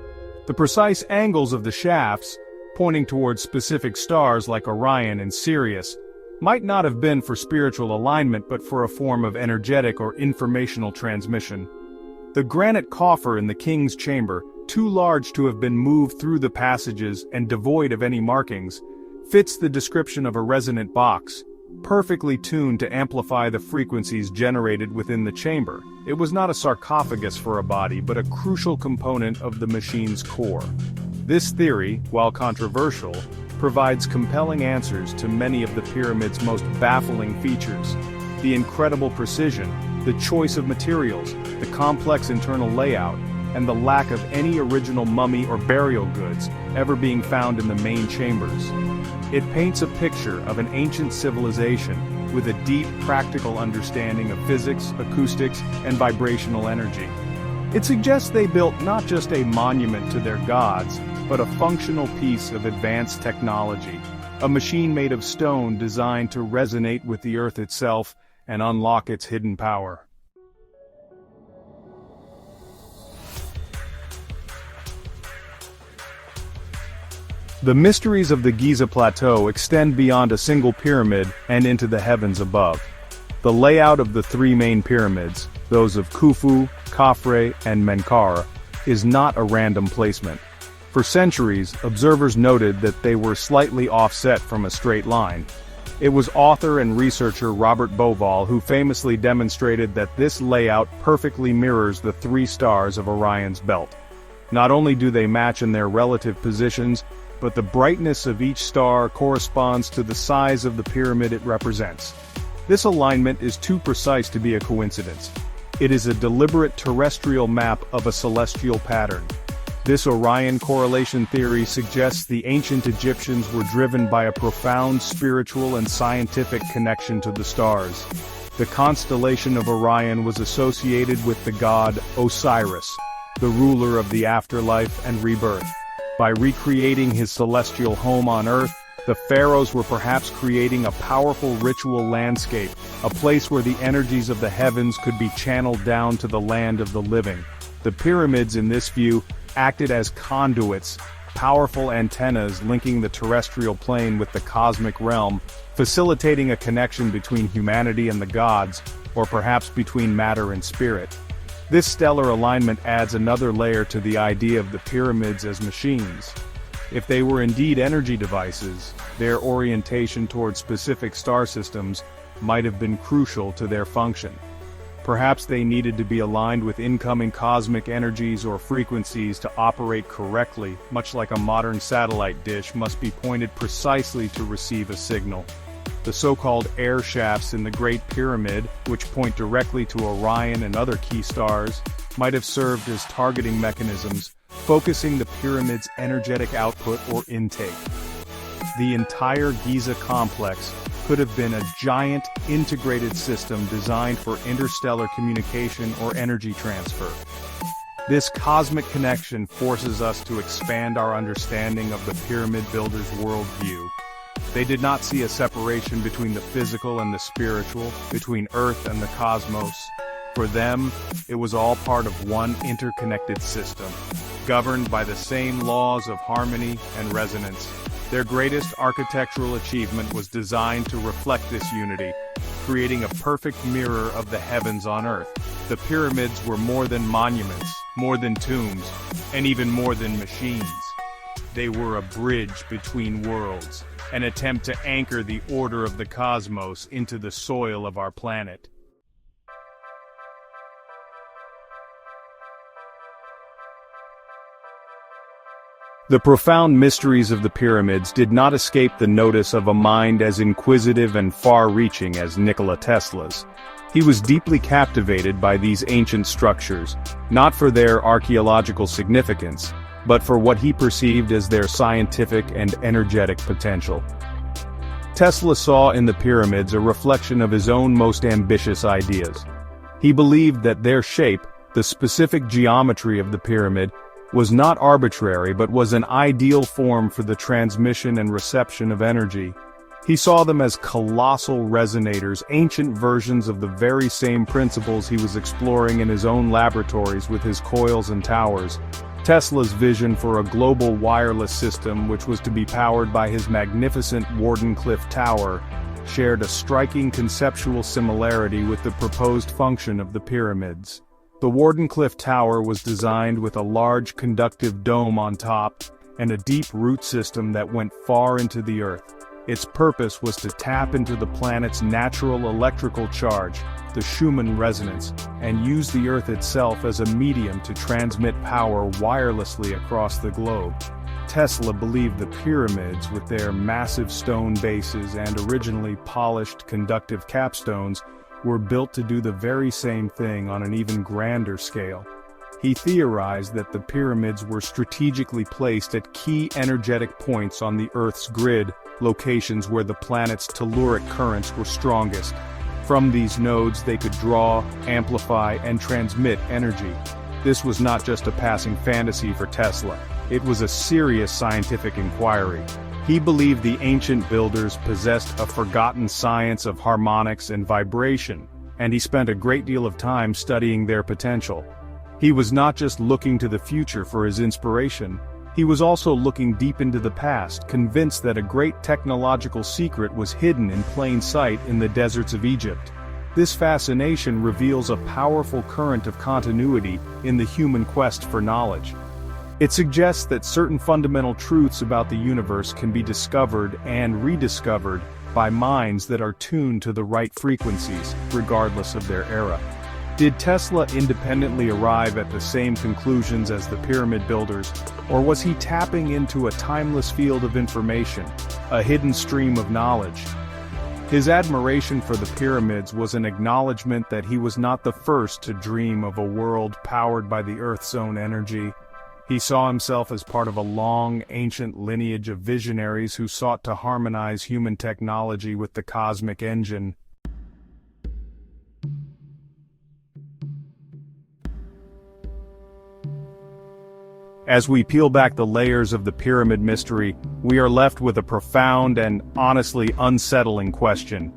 The precise angles of the shafts, pointing towards specific stars like Orion and Sirius, might not have been for spiritual alignment but for a form of energetic or informational transmission. The granite coffer in the king's chamber, too large to have been moved through the passages and devoid of any markings, fits the description of a resonant box, perfectly tuned to amplify the frequencies generated within the chamber. It was not a sarcophagus for a body but a crucial component of the machine's core. This theory, while controversial, provides compelling answers to many of the pyramid's most baffling features. The incredible precision, the choice of materials, the complex internal layout, and the lack of any original mummy or burial goods ever being found in the main chambers. It paints a picture of an ancient civilization with a deep practical understanding of physics, acoustics, and vibrational energy. It suggests they built not just a monument to their gods, but a functional piece of advanced technology, a machine made of stone designed to resonate with the Earth itself and unlock its hidden power. The mysteries of the Giza Plateau extend beyond a single pyramid and into the heavens above. The layout of the three main pyramids, those of Khufu, Khafre, and Menkaure, is not a random placement. For centuries, observers noted that they were slightly offset from a straight line. It was author and researcher Robert Bauval who famously demonstrated that this layout perfectly mirrors the three stars of Orion's belt. Not only do they match in their relative positions, but the brightness of each star corresponds to the size of the pyramid it represents. This alignment is too precise to be a coincidence. It is a deliberate terrestrial map of a celestial pattern. This Orion correlation theory suggests the ancient Egyptians were driven by a profound spiritual and scientific connection to the stars. The constellation of Orion was associated with the god Osiris, the ruler of the afterlife and rebirth. By recreating his celestial home on Earth, the pharaohs were perhaps creating a powerful ritual landscape, a place where the energies of the heavens could be channeled down to the land of the living. The pyramids, in this view, acted as conduits, powerful antennas linking the terrestrial plane with the cosmic realm, facilitating a connection between humanity and the gods, or perhaps between matter and spirit. This stellar alignment adds another layer to the idea of the pyramids as machines. If they were indeed energy devices, their orientation toward specific star systems might have been crucial to their function. Perhaps they needed to be aligned with incoming cosmic energies or frequencies to operate correctly, much like a modern satellite dish must be pointed precisely to receive a signal. The so-called air shafts in the Great Pyramid, which point directly to Orion and other key stars, might have served as targeting mechanisms, focusing the pyramid's energetic output or intake. The entire Giza complex could have been a giant, integrated system designed for interstellar communication or energy transfer. This cosmic connection forces us to expand our understanding of the pyramid builders' worldview. They did not see a separation between the physical and the spiritual, between Earth and the cosmos. For them, it was all part of one interconnected system, governed by the same laws of harmony and resonance. Their greatest architectural achievement was designed to reflect this unity, creating a perfect mirror of the heavens on Earth. The pyramids were more than monuments, more than tombs, and even more than machines. They were a bridge between worlds, an attempt to anchor the order of the cosmos into the soil of our planet. The profound mysteries of the pyramids did not escape the notice of a mind as inquisitive and far-reaching as Nikola Tesla's. He was deeply captivated by these ancient structures, not for their archaeological significance, but for what he perceived as their scientific and energetic potential. Tesla saw in the pyramids a reflection of his own most ambitious ideas. He believed that their shape, the specific geometry of the pyramid, was not arbitrary but was an ideal form for the transmission and reception of energy. He saw them as colossal resonators, ancient versions of the very same principles he was exploring in his own laboratories with his coils and towers. Tesla's vision for a global wireless system, which was to be powered by his magnificent Wardenclyffe Tower, shared a striking conceptual similarity with the proposed function of the pyramids. The Wardenclyffe Tower was designed with a large conductive dome on top and a deep root system that went far into the earth. Its purpose was to tap into the planet's natural electrical charge, the Schumann resonance, and use the Earth itself as a medium to transmit power wirelessly across the globe. Tesla believed the pyramids, with their massive stone bases and originally polished conductive capstones, were built to do the very same thing on an even grander scale. He theorized that the pyramids were strategically placed at key energetic points on the Earth's grid, locations where the planet's telluric currents were strongest. From these nodes they could draw, amplify, and transmit energy. This was not just a passing fantasy for Tesla, it was a serious scientific inquiry. He believed the ancient builders possessed a forgotten science of harmonics and vibration, and he spent a great deal of time studying their potential. He was not just looking to the future for his inspiration, he was also looking deep into the past, convinced that a great technological secret was hidden in plain sight in the deserts of Egypt. This fascination reveals a powerful current of continuity in the human quest for knowledge. It suggests that certain fundamental truths about the universe can be discovered and rediscovered by minds that are tuned to the right frequencies, regardless of their era. Did Tesla independently arrive at the same conclusions as the pyramid builders, or was he tapping into a timeless field of information, a hidden stream of knowledge? His admiration for the pyramids was an acknowledgement that he was not the first to dream of a world powered by the Earth's own energy. He saw himself as part of a long, ancient lineage of visionaries who sought to harmonize human technology with the cosmic engine. As we peel back the layers of the pyramid mystery, we are left with a profound and honestly unsettling question.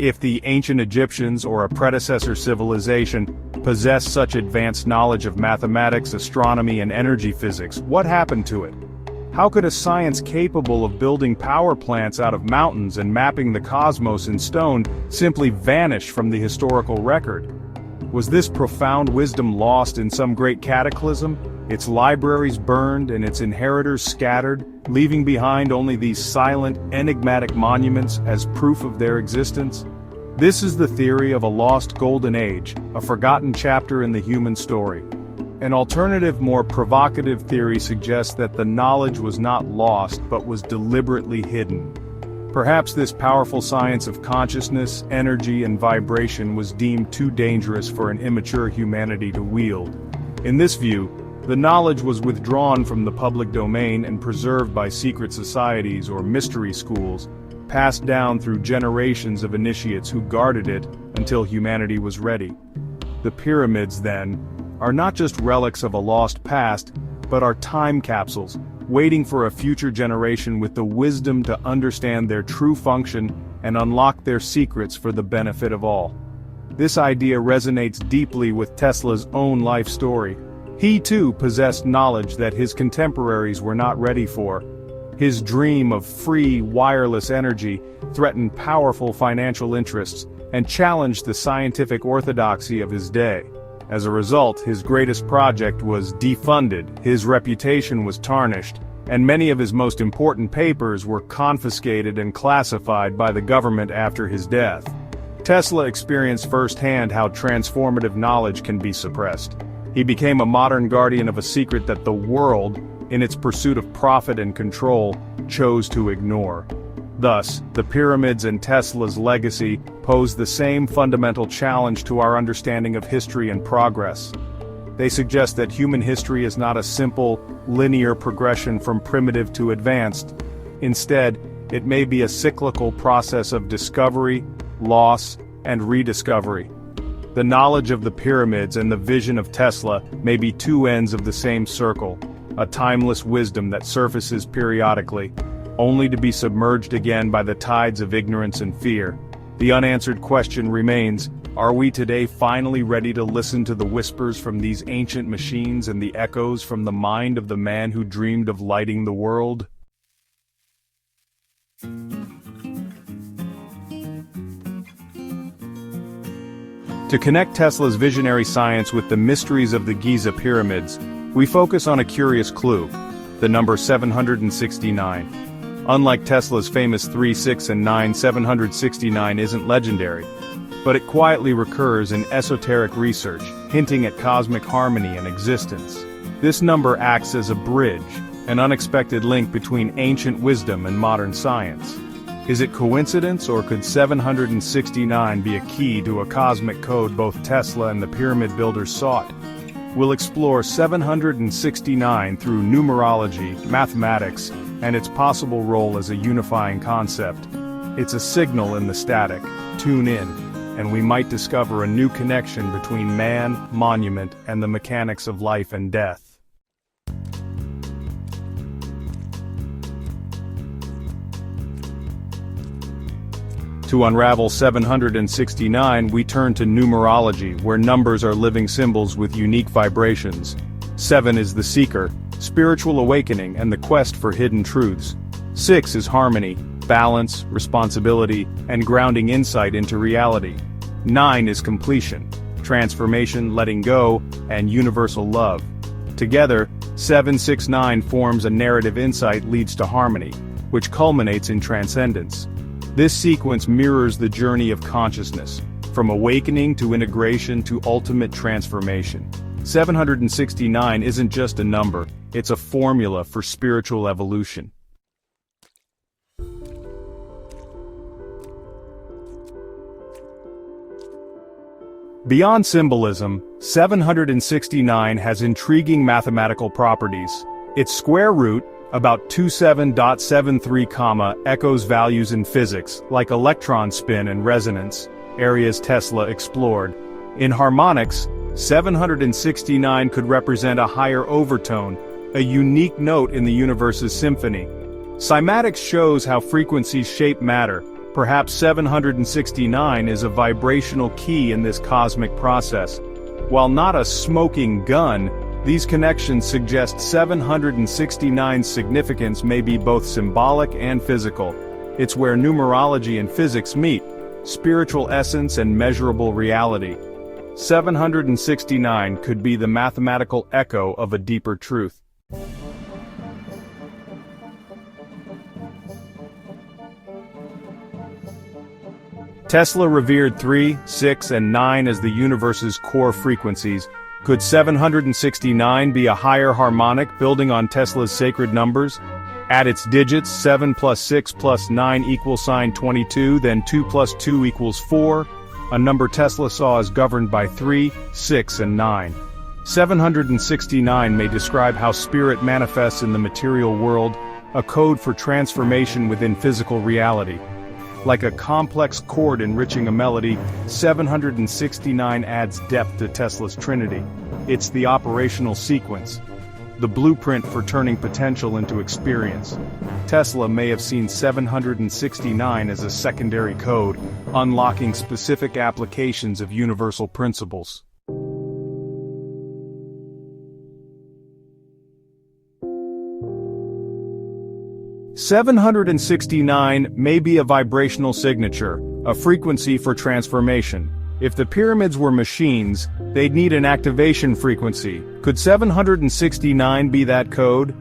If the ancient Egyptians or a predecessor civilization possessed such advanced knowledge of mathematics, astronomy, and energy physics, what happened to it? How could a science capable of building power plants out of mountains and mapping the cosmos in stone simply vanish from the historical record? Was this profound wisdom lost in some great cataclysm, its libraries burned and its inheritors scattered, leaving behind only these silent, enigmatic monuments as proof of their existence? This is the theory of a lost golden age, a forgotten chapter in the human story. An alternative, more provocative theory suggests that the knowledge was not lost but was deliberately hidden. Perhaps this powerful science of consciousness, energy, and vibration was deemed too dangerous for an immature humanity to wield. In this view, the knowledge was withdrawn from the public domain and preserved by secret societies or mystery schools, passed down through generations of initiates who guarded it until humanity was ready. The pyramids, then, are not just relics of a lost past, but are time capsules, waiting for a future generation with the wisdom to understand their true function and unlock their secrets for the benefit of all. This idea resonates deeply with Tesla's own life story. He too possessed knowledge that his contemporaries were not ready for. His dream of free, wireless energy threatened powerful financial interests and challenged the scientific orthodoxy of his day. As a result, his greatest project was defunded, his reputation was tarnished, and many of his most important papers were confiscated and classified by the government after his death. Tesla experienced firsthand how transformative knowledge can be suppressed. He became a modern guardian of a secret that the world, in its pursuit of profit and control, chose to ignore. Thus, the pyramids and Tesla's legacy pose the same fundamental challenge to our understanding of history and progress. They suggest that human history is not a simple, linear progression from primitive to advanced. Instead, it may be a cyclical process of discovery, loss, and rediscovery. The knowledge of the pyramids and the vision of Tesla may be two ends of the same circle, a timeless wisdom that surfaces periodically, only to be submerged again by the tides of ignorance and fear. The unanswered question remains, are we today finally ready to listen to the whispers from these ancient machines and the echoes from the mind of the man who dreamed of lighting the world? To connect Tesla's visionary science with the mysteries of the Giza pyramids, we focus on a curious clue, the number 769. Unlike Tesla's famous 3, 6, and 9, 769 isn't legendary, but it quietly recurs in esoteric research, hinting at cosmic harmony and existence. This number acts as a bridge, an unexpected link between ancient wisdom and modern science. Is it coincidence, or could 769 be a key to a cosmic code both Tesla and the pyramid builders sought? We'll explore 769 through numerology, mathematics, and its possible role as a unifying concept. It's a signal in the static. Tune in, and we might discover a new connection between man, monument, and the mechanics of life and death. To unravel 769, we turn to numerology, where numbers are living symbols with unique vibrations. 7 is the seeker, spiritual awakening, and the quest for hidden truths. 6 is harmony, balance, responsibility, and grounding insight into reality. 9 is completion, transformation, letting go, and universal love. Together, 769 forms a narrative insight leads to harmony, which culminates in transcendence. This sequence mirrors the journey of consciousness, from awakening to integration to ultimate transformation. 769 isn't just a number, it's a formula for spiritual evolution. Beyond symbolism, 769 has intriguing mathematical properties. Its square root, about 27.73, echoes values in physics, like electron spin and resonance, areas Tesla explored. In harmonics, 769 could represent a higher overtone, a unique note in the universe's symphony. Cymatics shows how frequencies shape matter. Perhaps 769 is a vibrational key in this cosmic process. While not a smoking gun, these connections suggest 769's significance may be both symbolic and physical. It's where numerology and physics meet, spiritual essence and measurable reality. 769 could be the mathematical echo of a deeper truth. Tesla revered 3, 6, and 9 as the universe's core frequencies. Could 769 be a higher harmonic building on Tesla's sacred numbers? Add its digits, 7 plus 6 plus 9 equals 22, then 2 plus 2 equals 4, a number Tesla saw as governed by 3, 6, and 9. 769 may describe how spirit manifests in the material world, a code for transformation within physical reality. Like a complex chord enriching a melody, 769 adds depth to Tesla's trinity. It's the operational sequence, the blueprint for turning potential into experience. Tesla may have seen 769 as a secondary code, unlocking specific applications of universal principles. "769 may be a vibrational signature, a frequency for transformation. If the pyramids were machines, they'd need an activation frequency. Could 769 be that code?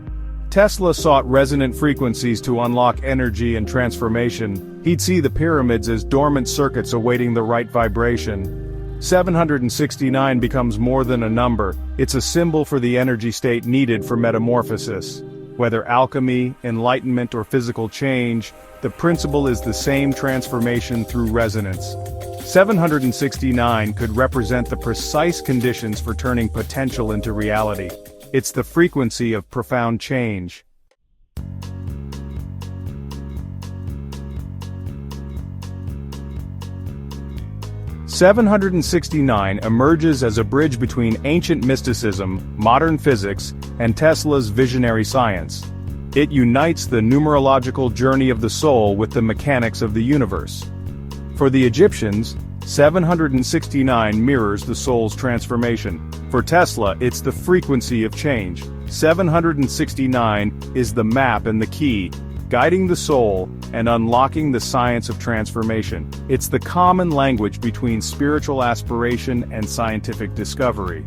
Tesla sought resonant frequencies to unlock energy and transformation. He'd see the pyramids as dormant circuits awaiting the right vibration. 769 becomes more than a number, it's a symbol for the energy state needed for metamorphosis. Whether alchemy, enlightenment, or physical change, the principle is the same: transformation through resonance. 769 could represent the precise conditions for turning potential into reality. It's the frequency of profound change. "769 emerges as a bridge between ancient mysticism, modern physics, and Tesla's visionary science. It unites the numerological journey of the soul with the mechanics of the universe. For the Egyptians, 769 mirrors the soul's transformation. For Tesla, it's the frequency of change. 769 is the map and the key, guiding the soul and unlocking the science of transformation. It's the common language between spiritual aspiration and scientific discovery.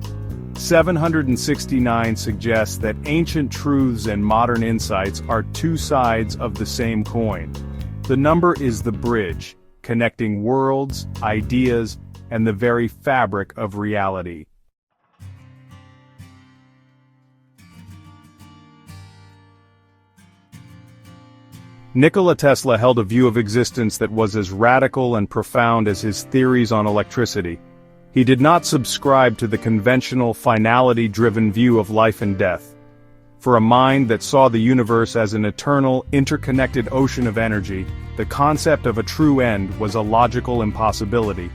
769 suggests that ancient truths and modern insights are two sides of the same coin. The number is the bridge, connecting worlds, ideas, and the very fabric of reality. Nikola Tesla held a view of existence that was as radical and profound as his theories on electricity. He did not subscribe to the conventional, finality-driven view of life and death. For a mind that saw the universe as an eternal, interconnected ocean of energy, the concept of a true end was a logical impossibility.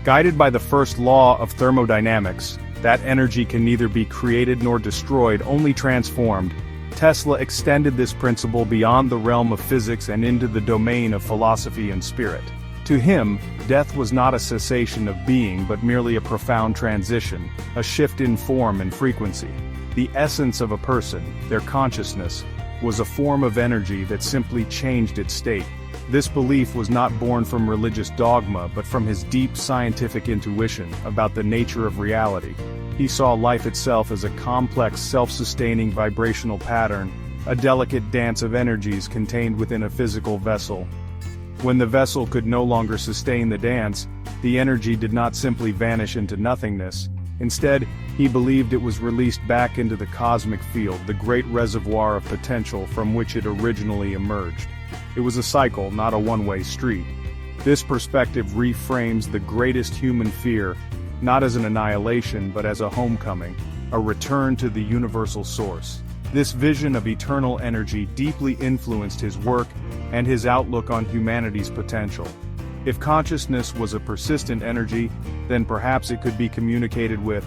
Guided by the first law of thermodynamics, that energy can neither be created nor destroyed, only transformed, Tesla extended this principle beyond the realm of physics and into the domain of philosophy and spirit. To him, death was not a cessation of being but merely a profound transition, a shift in form and frequency. The essence of a person, their consciousness, was a form of energy that simply changed its state. This belief was not born from religious dogma but from his deep scientific intuition about the nature of reality. He saw life itself as a complex, self-sustaining vibrational pattern, a delicate dance of energies contained within a physical vessel. When the vessel could no longer sustain the dance, the energy did not simply vanish into nothingness. Instead, he believed it was released back into the cosmic field, the great reservoir of potential from which it originally emerged. It was a cycle, not a one-way street. This perspective reframes the greatest human fear, not as an annihilation but as a homecoming, a return to the universal source. This vision of eternal energy deeply influenced his work and his outlook on humanity's potential. If consciousness was a persistent energy, then perhaps it could be communicated with,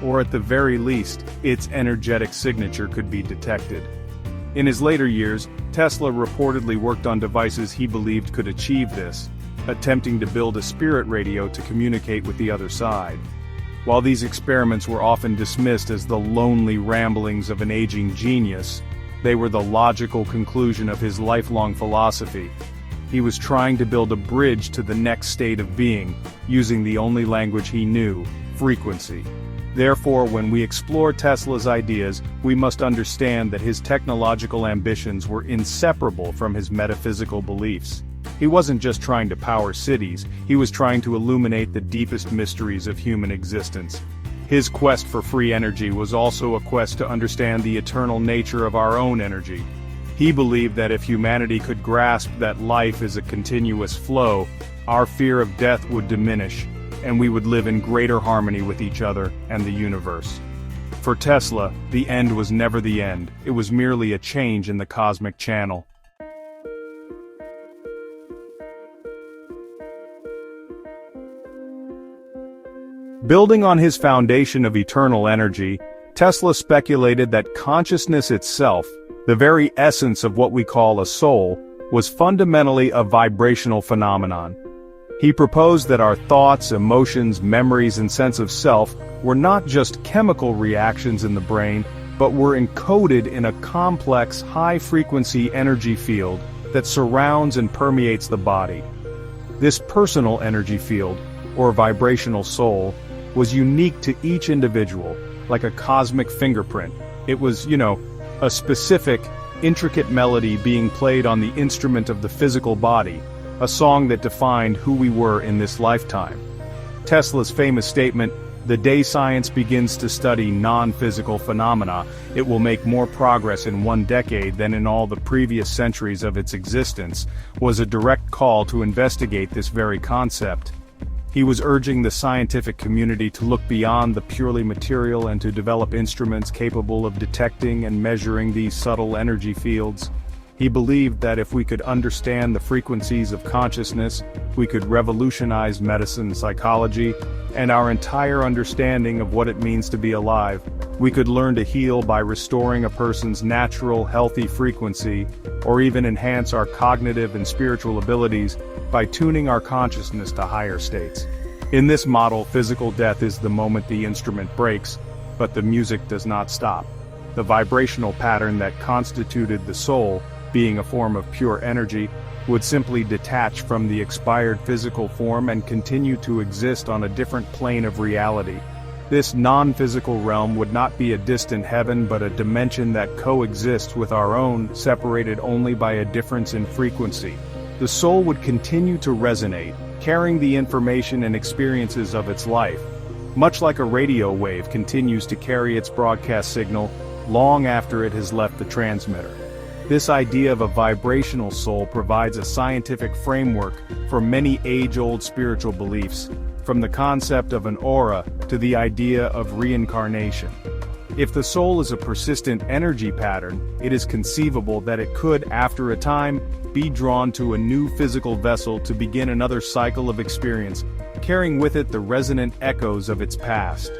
or at the very least, its energetic signature could be detected. In his later years, Tesla reportedly worked on devices he believed could achieve this, attempting to build a spirit radio to communicate with the other side. While these experiments were often dismissed as the lonely ramblings of an aging genius, they were the logical conclusion of his lifelong philosophy. He was trying to build a bridge to the next state of being, using the only language he knew: frequency. Therefore, when we explore Tesla's ideas, we must understand that his technological ambitions were inseparable from his metaphysical beliefs. He wasn't just trying to power cities, he was trying to illuminate the deepest mysteries of human existence. His quest for free energy was also a quest to understand the eternal nature of our own energy. He believed that if humanity could grasp that life is a continuous flow, our fear of death would diminish, and we would live in greater harmony with each other and the universe. For Tesla, the end was never the end, it was merely a change in the cosmic channel. Building on his foundation of eternal energy, Tesla speculated that consciousness itself, the very essence of what we call a soul, was fundamentally a vibrational phenomenon. He proposed that our thoughts, emotions, memories, and sense of self were not just chemical reactions in the brain, but were encoded in a complex, high-frequency energy field that surrounds and permeates the body. This personal energy field, or vibrational soul, was unique to each individual, like a cosmic fingerprint. It was, a specific, intricate melody being played on the instrument of the physical body, a song that defined who we were in this lifetime. Tesla's famous statement, "The day science begins to study non-physical phenomena, it will make more progress in 1 decade than in all the previous centuries of its existence," was a direct call to investigate this very concept. He was urging the scientific community to look beyond the purely material and to develop instruments capable of detecting and measuring these subtle energy fields. He believed that if we could understand the frequencies of consciousness, we could revolutionize medicine, psychology, and our entire understanding of what it means to be alive. We could learn to heal by restoring a person's natural, healthy frequency, or even enhance our cognitive and spiritual abilities by tuning our consciousness to higher states. In this model, physical death is the moment the instrument breaks, but the music does not stop. The vibrational pattern that constituted the soul, being a form of pure energy, would simply detach from the expired physical form and continue to exist on a different plane of reality. This non-physical realm would not be a distant heaven but a dimension that coexists with our own, separated only by a difference in frequency. The soul would continue to resonate, carrying the information and experiences of its life, much like a radio wave continues to carry its broadcast signal long after it has left the transmitter. This idea of a vibrational soul provides a scientific framework for many age-old spiritual beliefs, from the concept of an aura to the idea of reincarnation. If the soul is a persistent energy pattern, it is conceivable that it could, after a time, be drawn to a new physical vessel to begin another cycle of experience, carrying with it the resonant echoes of its past.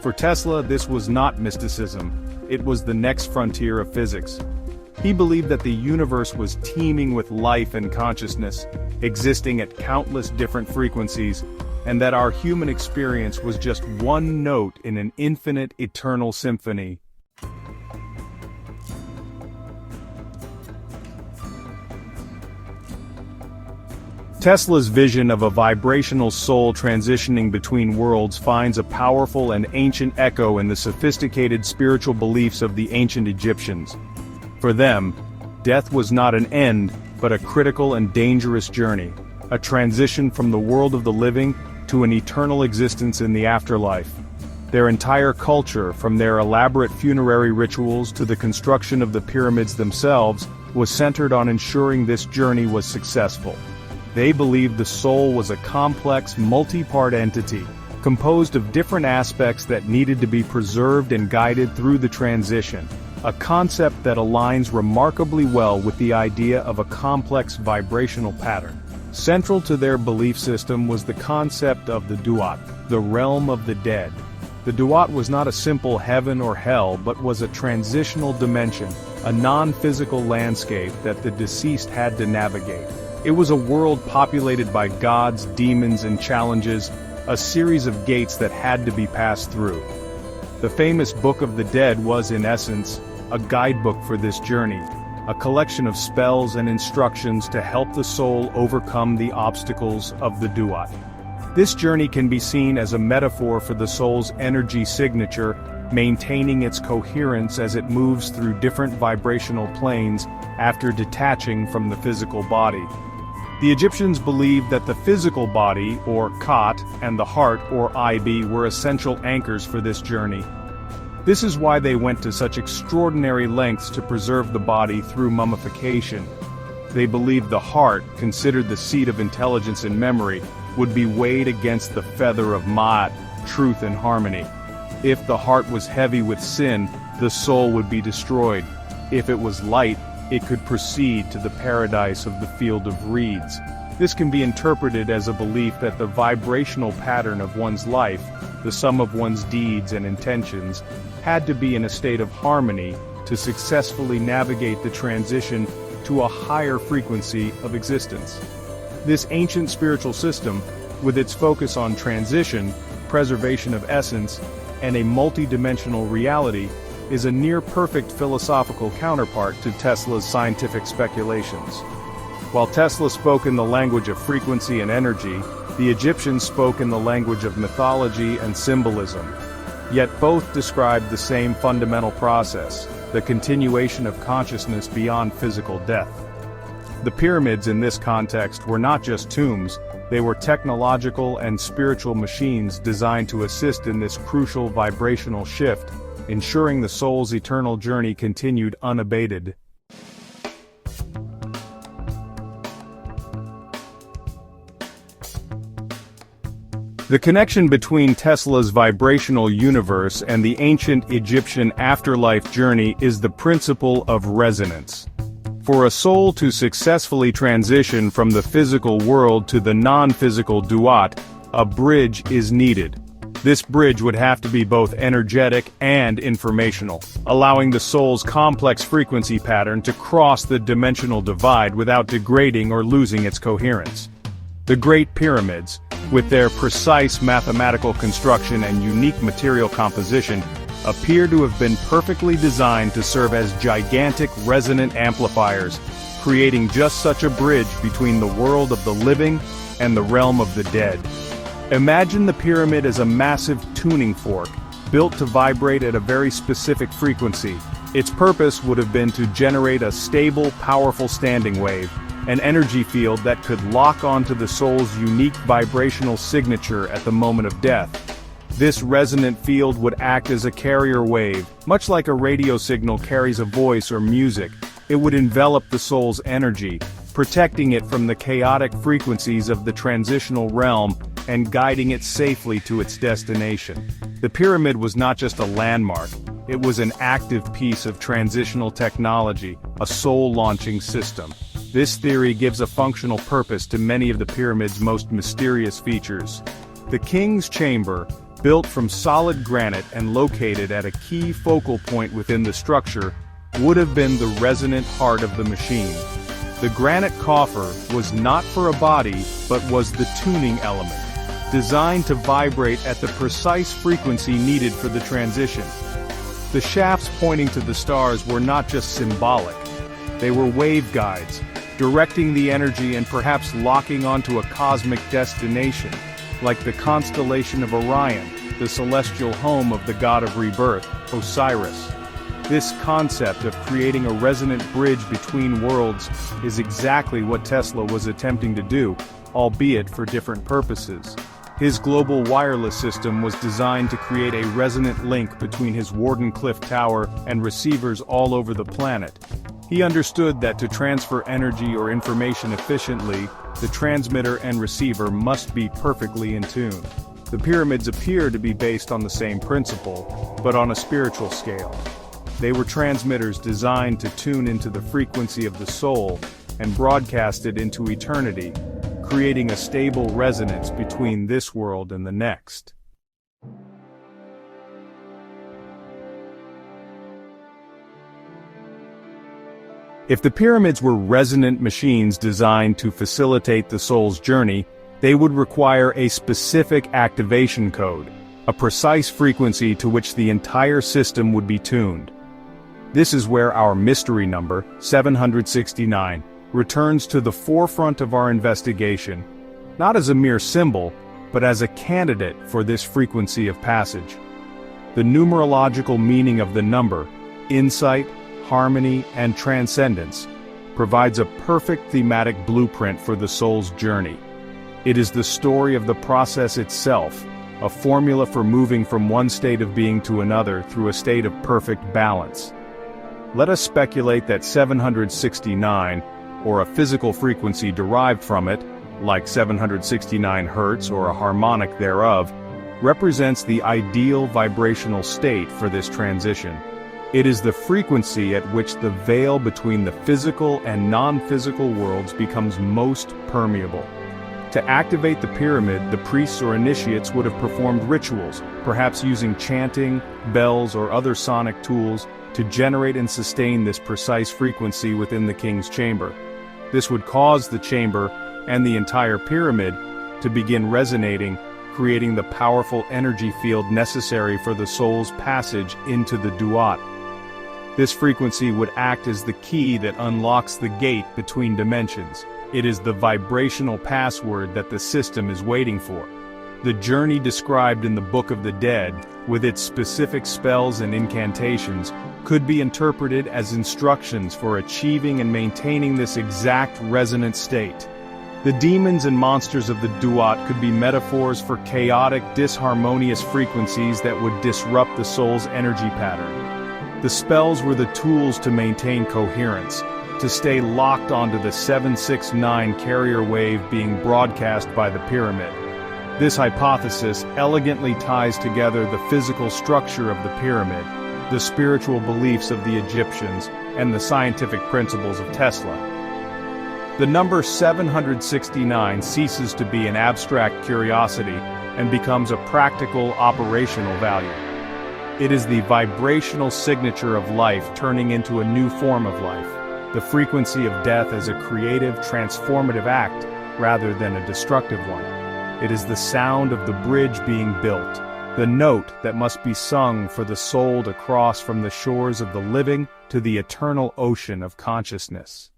For Tesla, this was not mysticism, it was the next frontier of physics. He believed that the universe was teeming with life and consciousness, existing at countless different frequencies, and that our human experience was just one note in an infinite, eternal symphony. Tesla's vision of a vibrational soul transitioning between worlds finds a powerful and ancient echo in the sophisticated spiritual beliefs of the ancient Egyptians. For them, death was not an end, but a critical and dangerous journey, a transition from the world of the living to an eternal existence in the afterlife. Their entire culture, from their elaborate funerary rituals to the construction of the pyramids themselves, was centered on ensuring this journey was successful. They believed the soul was a complex, multi-part entity, composed of different aspects that needed to be preserved and guided through the transition. A concept that aligns remarkably well with the idea of a complex vibrational pattern. Central to their belief system was the concept of the duat, the realm of the dead. The duat was not a simple heaven or hell but was a transitional dimension, a non-physical landscape that the deceased had to navigate. It was a world populated by gods, demons, and challenges, a series of gates that had to be passed through. The famous Book of the Dead was, in essence, a guidebook for this journey, a collection of spells and instructions to help the soul overcome the obstacles of the duat. This journey can be seen as a metaphor for the soul's energy signature, maintaining its coherence as it moves through different vibrational planes after detaching from the physical body. The Egyptians believed that the physical body, or Khat, and the heart, or Ib, were essential anchors for this journey. This is why they went to such extraordinary lengths to preserve the body through mummification. They believed the heart, considered the seat of intelligence and memory, would be weighed against the feather of Ma'at, truth and harmony. If the heart was heavy with sin, the soul would be destroyed. If it was light, it could proceed to the paradise of the field of reeds. This can be interpreted as a belief that the vibrational pattern of one's life, the sum of one's deeds and intentions, had to be in a state of harmony to successfully navigate the transition to a higher frequency of existence. This ancient spiritual system, with its focus on transition, preservation of essence, and a multidimensional reality, is a near-perfect philosophical counterpart to Tesla's scientific speculations. While Tesla spoke in the language of frequency and energy, The Egyptians spoke in the language of mythology and symbolism. Yet both described the same fundamental process, the continuation of consciousness beyond physical death. The pyramids in this context were not just tombs, they were technological and spiritual machines designed to assist in this crucial vibrational shift, ensuring the soul's eternal journey continued unabated. The connection between Tesla's vibrational universe and the ancient Egyptian afterlife journey is the principle of resonance. For a soul to successfully transition from the physical world to the non-physical duat, a bridge is needed. This bridge would have to be both energetic and informational, allowing the soul's complex frequency pattern to cross the dimensional divide without degrading or losing its coherence. The Great Pyramids, with their precise mathematical construction and unique material composition, appear to have been perfectly designed to serve as gigantic resonant amplifiers, creating just such a bridge between the world of the living and the realm of the dead. Imagine the pyramid as a massive tuning fork, built to vibrate at a very specific frequency. Its purpose would have been to generate a stable, powerful standing wave, an energy field that could lock onto the soul's unique vibrational signature at the moment of death. This resonant field would act as a carrier wave, much like a radio signal carries a voice or music. It would envelop the soul's energy, protecting it from the chaotic frequencies of the transitional realm and guiding it safely to its destination. The pyramid was not just a landmark, it was an active piece of transitional technology, a soul-launching system. This theory gives a functional purpose to many of the pyramid's most mysterious features. The King's Chamber, built from solid granite and located at a key focal point within the structure, would have been the resonant heart of the machine. The granite coffer was not for a body, but was the tuning element, designed to vibrate at the precise frequency needed for the transition. The shafts pointing to the stars were not just symbolic. They were waveguides, directing the energy and perhaps locking onto a cosmic destination, like the constellation of Orion, the celestial home of the god of rebirth, Osiris. This concept of creating a resonant bridge between worlds is exactly what Tesla was attempting to do, albeit for different purposes. His global wireless system was designed to create a resonant link between his Wardenclyffe Tower and receivers all over the planet. He understood that to transfer energy or information efficiently, the transmitter and receiver must be perfectly in tune. The pyramids appear to be based on the same principle, but on a spiritual scale. They were transmitters designed to tune into the frequency of the soul and broadcast it into eternity, creating a stable resonance between this world and the next. If the pyramids were resonant machines designed to facilitate the soul's journey, they would require a specific activation code, a precise frequency to which the entire system would be tuned. This is where our mystery number, 769, returns to the forefront of our investigation, not as a mere symbol, but as a candidate for this frequency of passage. The numerological meaning of the number, insight, harmony, and transcendence, provides a perfect thematic blueprint for the soul's journey. It is the story of the process itself, a formula for moving from one state of being to another through a state of perfect balance. Let us speculate that 769, or a physical frequency derived from it, like 769 Hz or a harmonic thereof, represents the ideal vibrational state for this transition. It is the frequency at which the veil between the physical and non-physical worlds becomes most permeable. To activate the pyramid, the priests or initiates would have performed rituals, perhaps using chanting, bells, or other sonic tools, to generate and sustain this precise frequency within the king's chamber. This would cause the chamber, and the entire pyramid, to begin resonating, creating the powerful energy field necessary for the soul's passage into the duat. This frequency would act as the key that unlocks the gate between dimensions, It is the vibrational password that the system is waiting for. The journey described in the Book of the Dead, with its specific spells and incantations, could be interpreted as instructions for achieving and maintaining this exact resonant state. The demons and monsters of the Duat could be metaphors for chaotic, disharmonious frequencies that would disrupt the soul's energy pattern. The spells were the tools to maintain coherence, to stay locked onto the 769 carrier wave being broadcast by the pyramid. This hypothesis elegantly ties together the physical structure of the pyramid, the spiritual beliefs of the Egyptians, and the scientific principles of Tesla. The number 769 ceases to be an abstract curiosity and becomes a practical, operational value. It is the vibrational signature of life turning into a new form of life, the frequency of death as a creative, transformative act rather than a destructive one. It is the sound of the bridge being built, the note that must be sung for the soul to cross from the shores of the living to the eternal ocean of consciousness.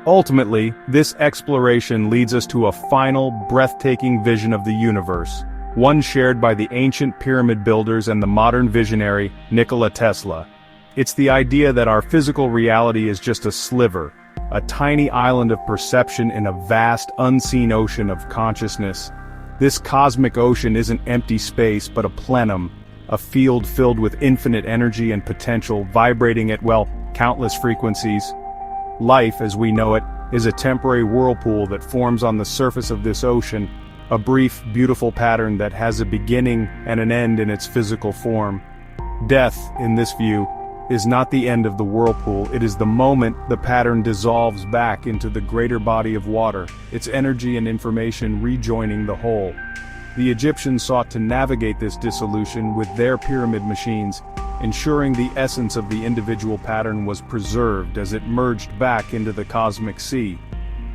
Ultimately, this exploration leads us to a final, breathtaking vision of the universe, one shared by the ancient pyramid builders and the modern visionary, Nikola Tesla. It's the idea that our physical reality is just a sliver, a tiny island of perception in a vast, unseen ocean of consciousness. This cosmic ocean isn't empty space but a plenum, a field filled with infinite energy and potential vibrating at, countless frequencies. Life, as we know it, is a temporary whirlpool that forms on the surface of this ocean, a brief, beautiful pattern that has a beginning and an end in its physical form. Death, in this view, is not the end of the whirlpool, it is the moment the pattern dissolves back into the greater body of water, its energy and information rejoining the whole. The Egyptians sought to navigate this dissolution with their pyramid machines, ensuring the essence of the individual pattern was preserved as it merged back into the cosmic sea.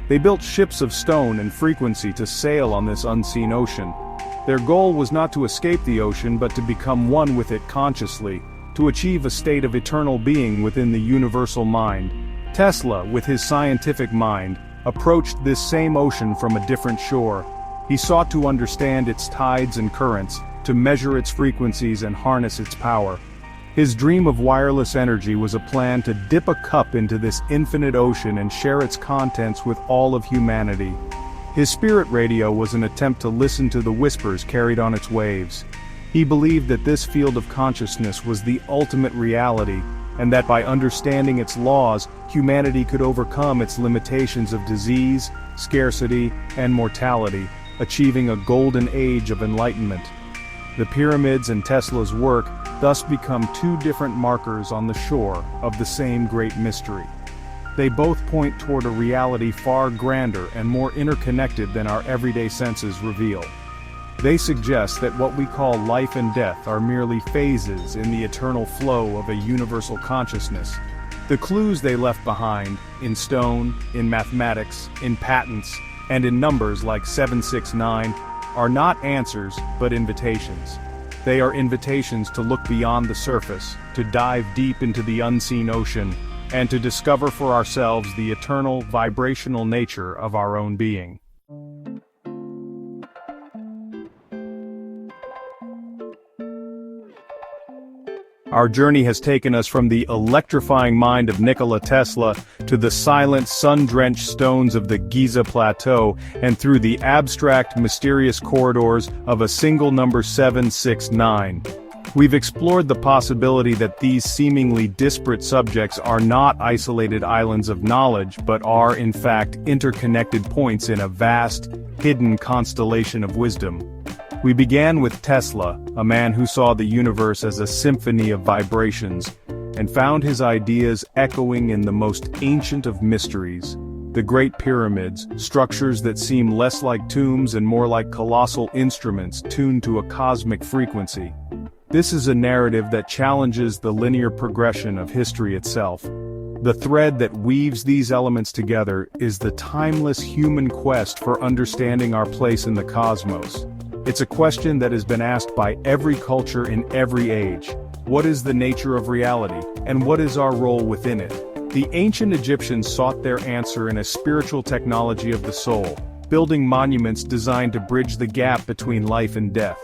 They built ships of stone and frequency to sail on this unseen ocean. Their goal was not to escape the ocean but to become one with it consciously, to achieve a state of eternal being within the universal mind. Tesla, with his scientific mind, approached this same ocean from a different shore. He sought to understand its tides and currents, to measure its frequencies and harness its power. His dream of wireless energy was a plan to dip a cup into this infinite ocean and share its contents with all of humanity. His spirit radio was an attempt to listen to the whispers carried on its waves. He believed that this field of consciousness was the ultimate reality, and that by understanding its laws, humanity could overcome its limitations of disease, scarcity, and mortality, achieving a golden age of enlightenment. The pyramids and Tesla's work thus become two different markers on the shore of the same great mystery. They both point toward a reality far grander and more interconnected than our everyday senses reveal. They suggest that what we call life and death are merely phases in the eternal flow of a universal consciousness. The clues they left behind, in stone, in mathematics, in patents, and in numbers like 769, are not answers, but invitations. They are invitations to look beyond the surface, to dive deep into the unseen ocean, and to discover for ourselves the eternal, vibrational nature of our own being. Our journey has taken us from the electrifying mind of Nikola Tesla to the silent, sun-drenched stones of the Giza Plateau and through the abstract, mysterious corridors of a single number 769. We've explored the possibility that these seemingly disparate subjects are not isolated islands of knowledge but are, in fact, interconnected points in a vast, hidden constellation of wisdom. We began with Tesla, a man who saw the universe as a symphony of vibrations, and found his ideas echoing in the most ancient of mysteries, the Great Pyramids, structures that seem less like tombs and more like colossal instruments tuned to a cosmic frequency. This is a narrative that challenges the linear progression of history itself. The thread that weaves these elements together is the timeless human quest for understanding our place in the cosmos. It's a question that has been asked by every culture in every age. What is the nature of reality, and what is our role within it? The ancient Egyptians sought their answer in a spiritual technology of the soul, building monuments designed to bridge the gap between life and death.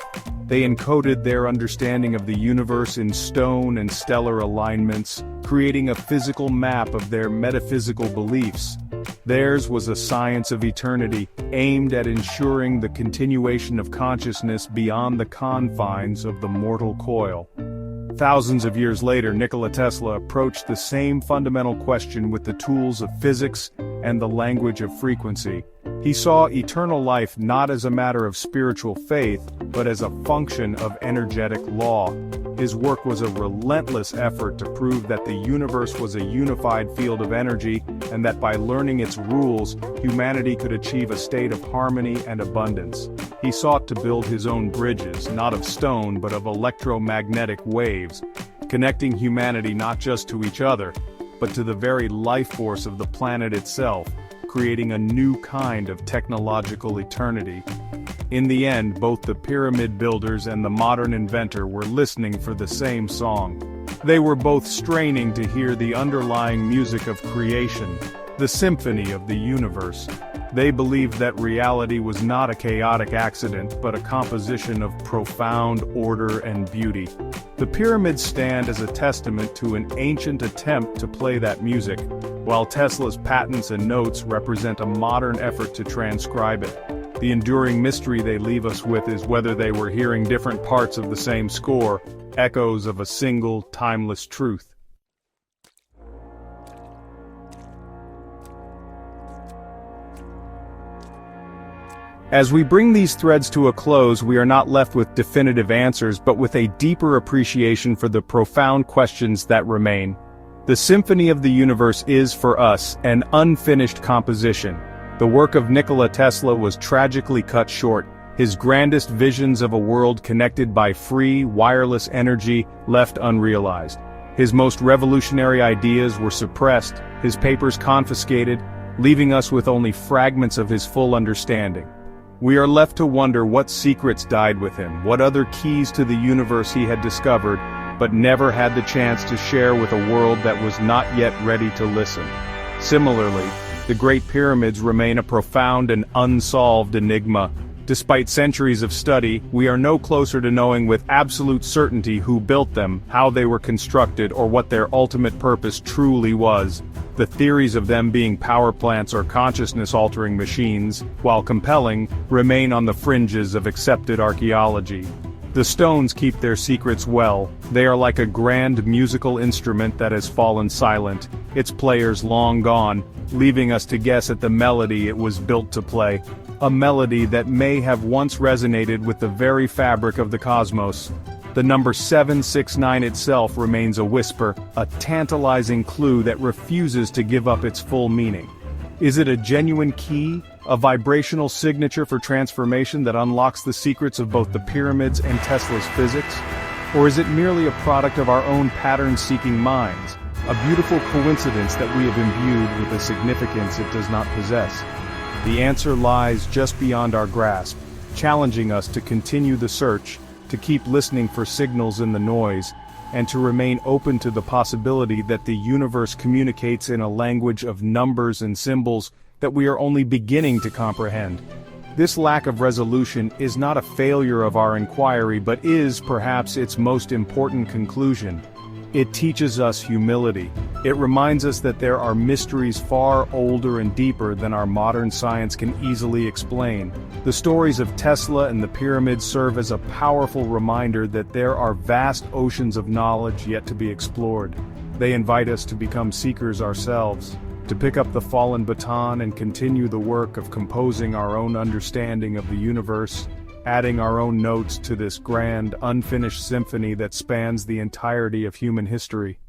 They encoded their understanding of the universe in stone and stellar alignments, creating a physical map of their metaphysical beliefs. Theirs was a science of eternity, aimed at ensuring the continuation of consciousness beyond the confines of the mortal coil. Thousands of years later, Nikola Tesla approached the same fundamental question with the tools of physics and the language of frequency. He saw eternal life not as a matter of spiritual faith, but as a function of energetic law. His work was a relentless effort to prove that the universe was a unified field of energy, and that by learning its rules, humanity could achieve a state of harmony and abundance. He sought to build his own bridges, not of stone but of electromagnetic waves, connecting humanity not just to each other, but to the very life force of the planet itself, creating a new kind of technological eternity. In the end, both the pyramid builders and the modern inventor were listening for the same song. They were both straining to hear the underlying music of creation, the symphony of the universe. They believed that reality was not a chaotic accident but a composition of profound order and beauty. The pyramids stand as a testament to an ancient attempt to play that music, while Tesla's patents and notes represent a modern effort to transcribe it. The enduring mystery they leave us with is whether they were hearing different parts of the same score, echoes of a single, timeless truth. As we bring these threads to a close, we are not left with definitive answers but with a deeper appreciation for the profound questions that remain. The symphony of the universe is, for us, an unfinished composition. The work of Nikola Tesla was tragically cut short, his grandest visions of a world connected by free, wireless energy left unrealized. His most revolutionary ideas were suppressed, his papers confiscated, leaving us with only fragments of his full understanding. We are left to wonder what secrets died with him, what other keys to the universe he had discovered, but never had the chance to share with a world that was not yet ready to listen. Similarly, the Great Pyramids remain a profound and unsolved enigma. Despite centuries of study, we are no closer to knowing with absolute certainty who built them, how they were constructed, or what their ultimate purpose truly was. The theories of them being power plants or consciousness-altering machines, while compelling, remain on the fringes of accepted archaeology. The stones keep their secrets well. They are like a grand musical instrument that has fallen silent, its players long gone, leaving us to guess at the melody it was built to play. A melody that may have once resonated with the very fabric of the cosmos. The number 769 itself remains a whisper, a tantalizing clue that refuses to give up its full meaning. Is it a genuine key, a vibrational signature for transformation that unlocks the secrets of both the pyramids and Tesla's physics? Or is it merely a product of our own pattern-seeking minds, a beautiful coincidence that we have imbued with a significance it does not possess? The answer lies just beyond our grasp, challenging us to continue the search, to keep listening for signals in the noise, and to remain open to the possibility that the universe communicates in a language of numbers and symbols that we are only beginning to comprehend. This lack of resolution is not a failure of our inquiry but is, perhaps, its most important conclusion. It teaches us humility. It reminds us that there are mysteries far older and deeper than our modern science can easily explain. The stories of Tesla and the pyramids serve as a powerful reminder that there are vast oceans of knowledge yet to be explored. They invite us to become seekers ourselves, to pick up the fallen baton and continue the work of composing our own understanding of the universe, adding our own notes to this grand, unfinished symphony that spans the entirety of human history.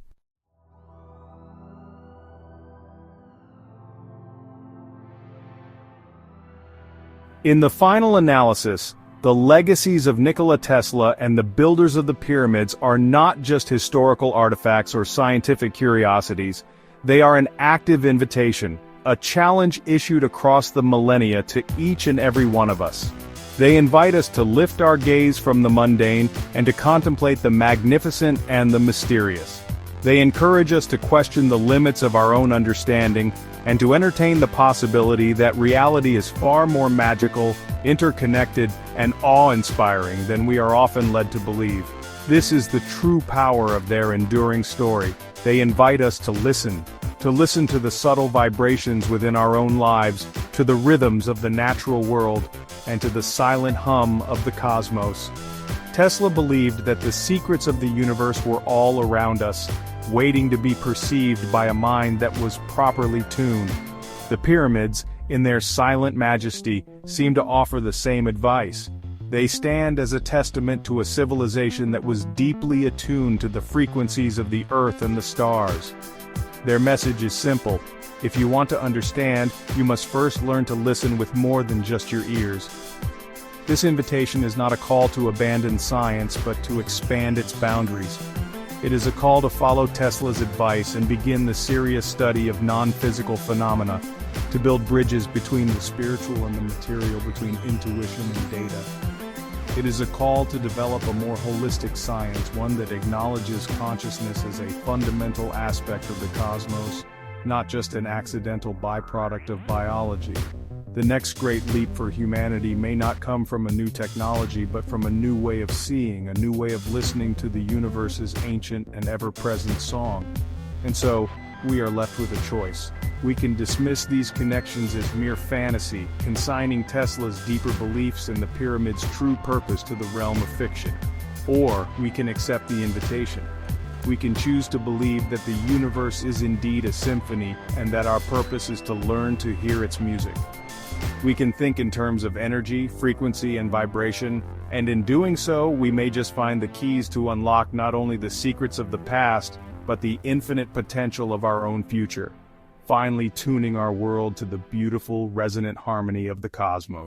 In the final analysis, the legacies of Nikola Tesla and the builders of the pyramids are not just historical artifacts or scientific curiosities. They are an active invitation, a challenge issued across the millennia to each and every one of us. They invite us to lift our gaze from the mundane and to contemplate the magnificent and the mysterious. They encourage us to question the limits of our own understanding and to entertain the possibility that reality is far more magical, interconnected, and awe-inspiring than we are often led to believe. This is the true power of their enduring story. They invite us to listen to the subtle vibrations within our own lives, to the rhythms of the natural world, and to the silent hum of the cosmos. Tesla believed that the secrets of the universe were all around us, waiting to be perceived by a mind that was properly tuned. The pyramids, in their silent majesty, seem to offer the same advice. They stand as a testament to a civilization that was deeply attuned to the frequencies of the earth and the stars. Their message is simple: if you want to understand, you must first learn to listen with more than just your ears. This invitation is not a call to abandon science, but to expand its boundaries. It is a call to follow Tesla's advice and begin the serious study of non-physical phenomena, to build bridges between the spiritual and the material, between intuition and data. It is a call to develop a more holistic science, one that acknowledges consciousness as a fundamental aspect of the cosmos, not just an accidental byproduct of biology. The next great leap for humanity may not come from a new technology, but from a new way of seeing, a new way of listening to the universe's ancient and ever-present song. And so, we are left with a choice. We can dismiss these connections as mere fantasy, consigning Tesla's deeper beliefs and the pyramid's true purpose to the realm of fiction. Or, we can accept the invitation. We can choose to believe that the universe is indeed a symphony, and that our purpose is to learn to hear its music. We can think in terms of energy, frequency, and vibration, and in doing so, we may just find the keys to unlock not only the secrets of the past, but the infinite potential of our own future, finally tuning our world to the beautiful, resonant harmony of the cosmos.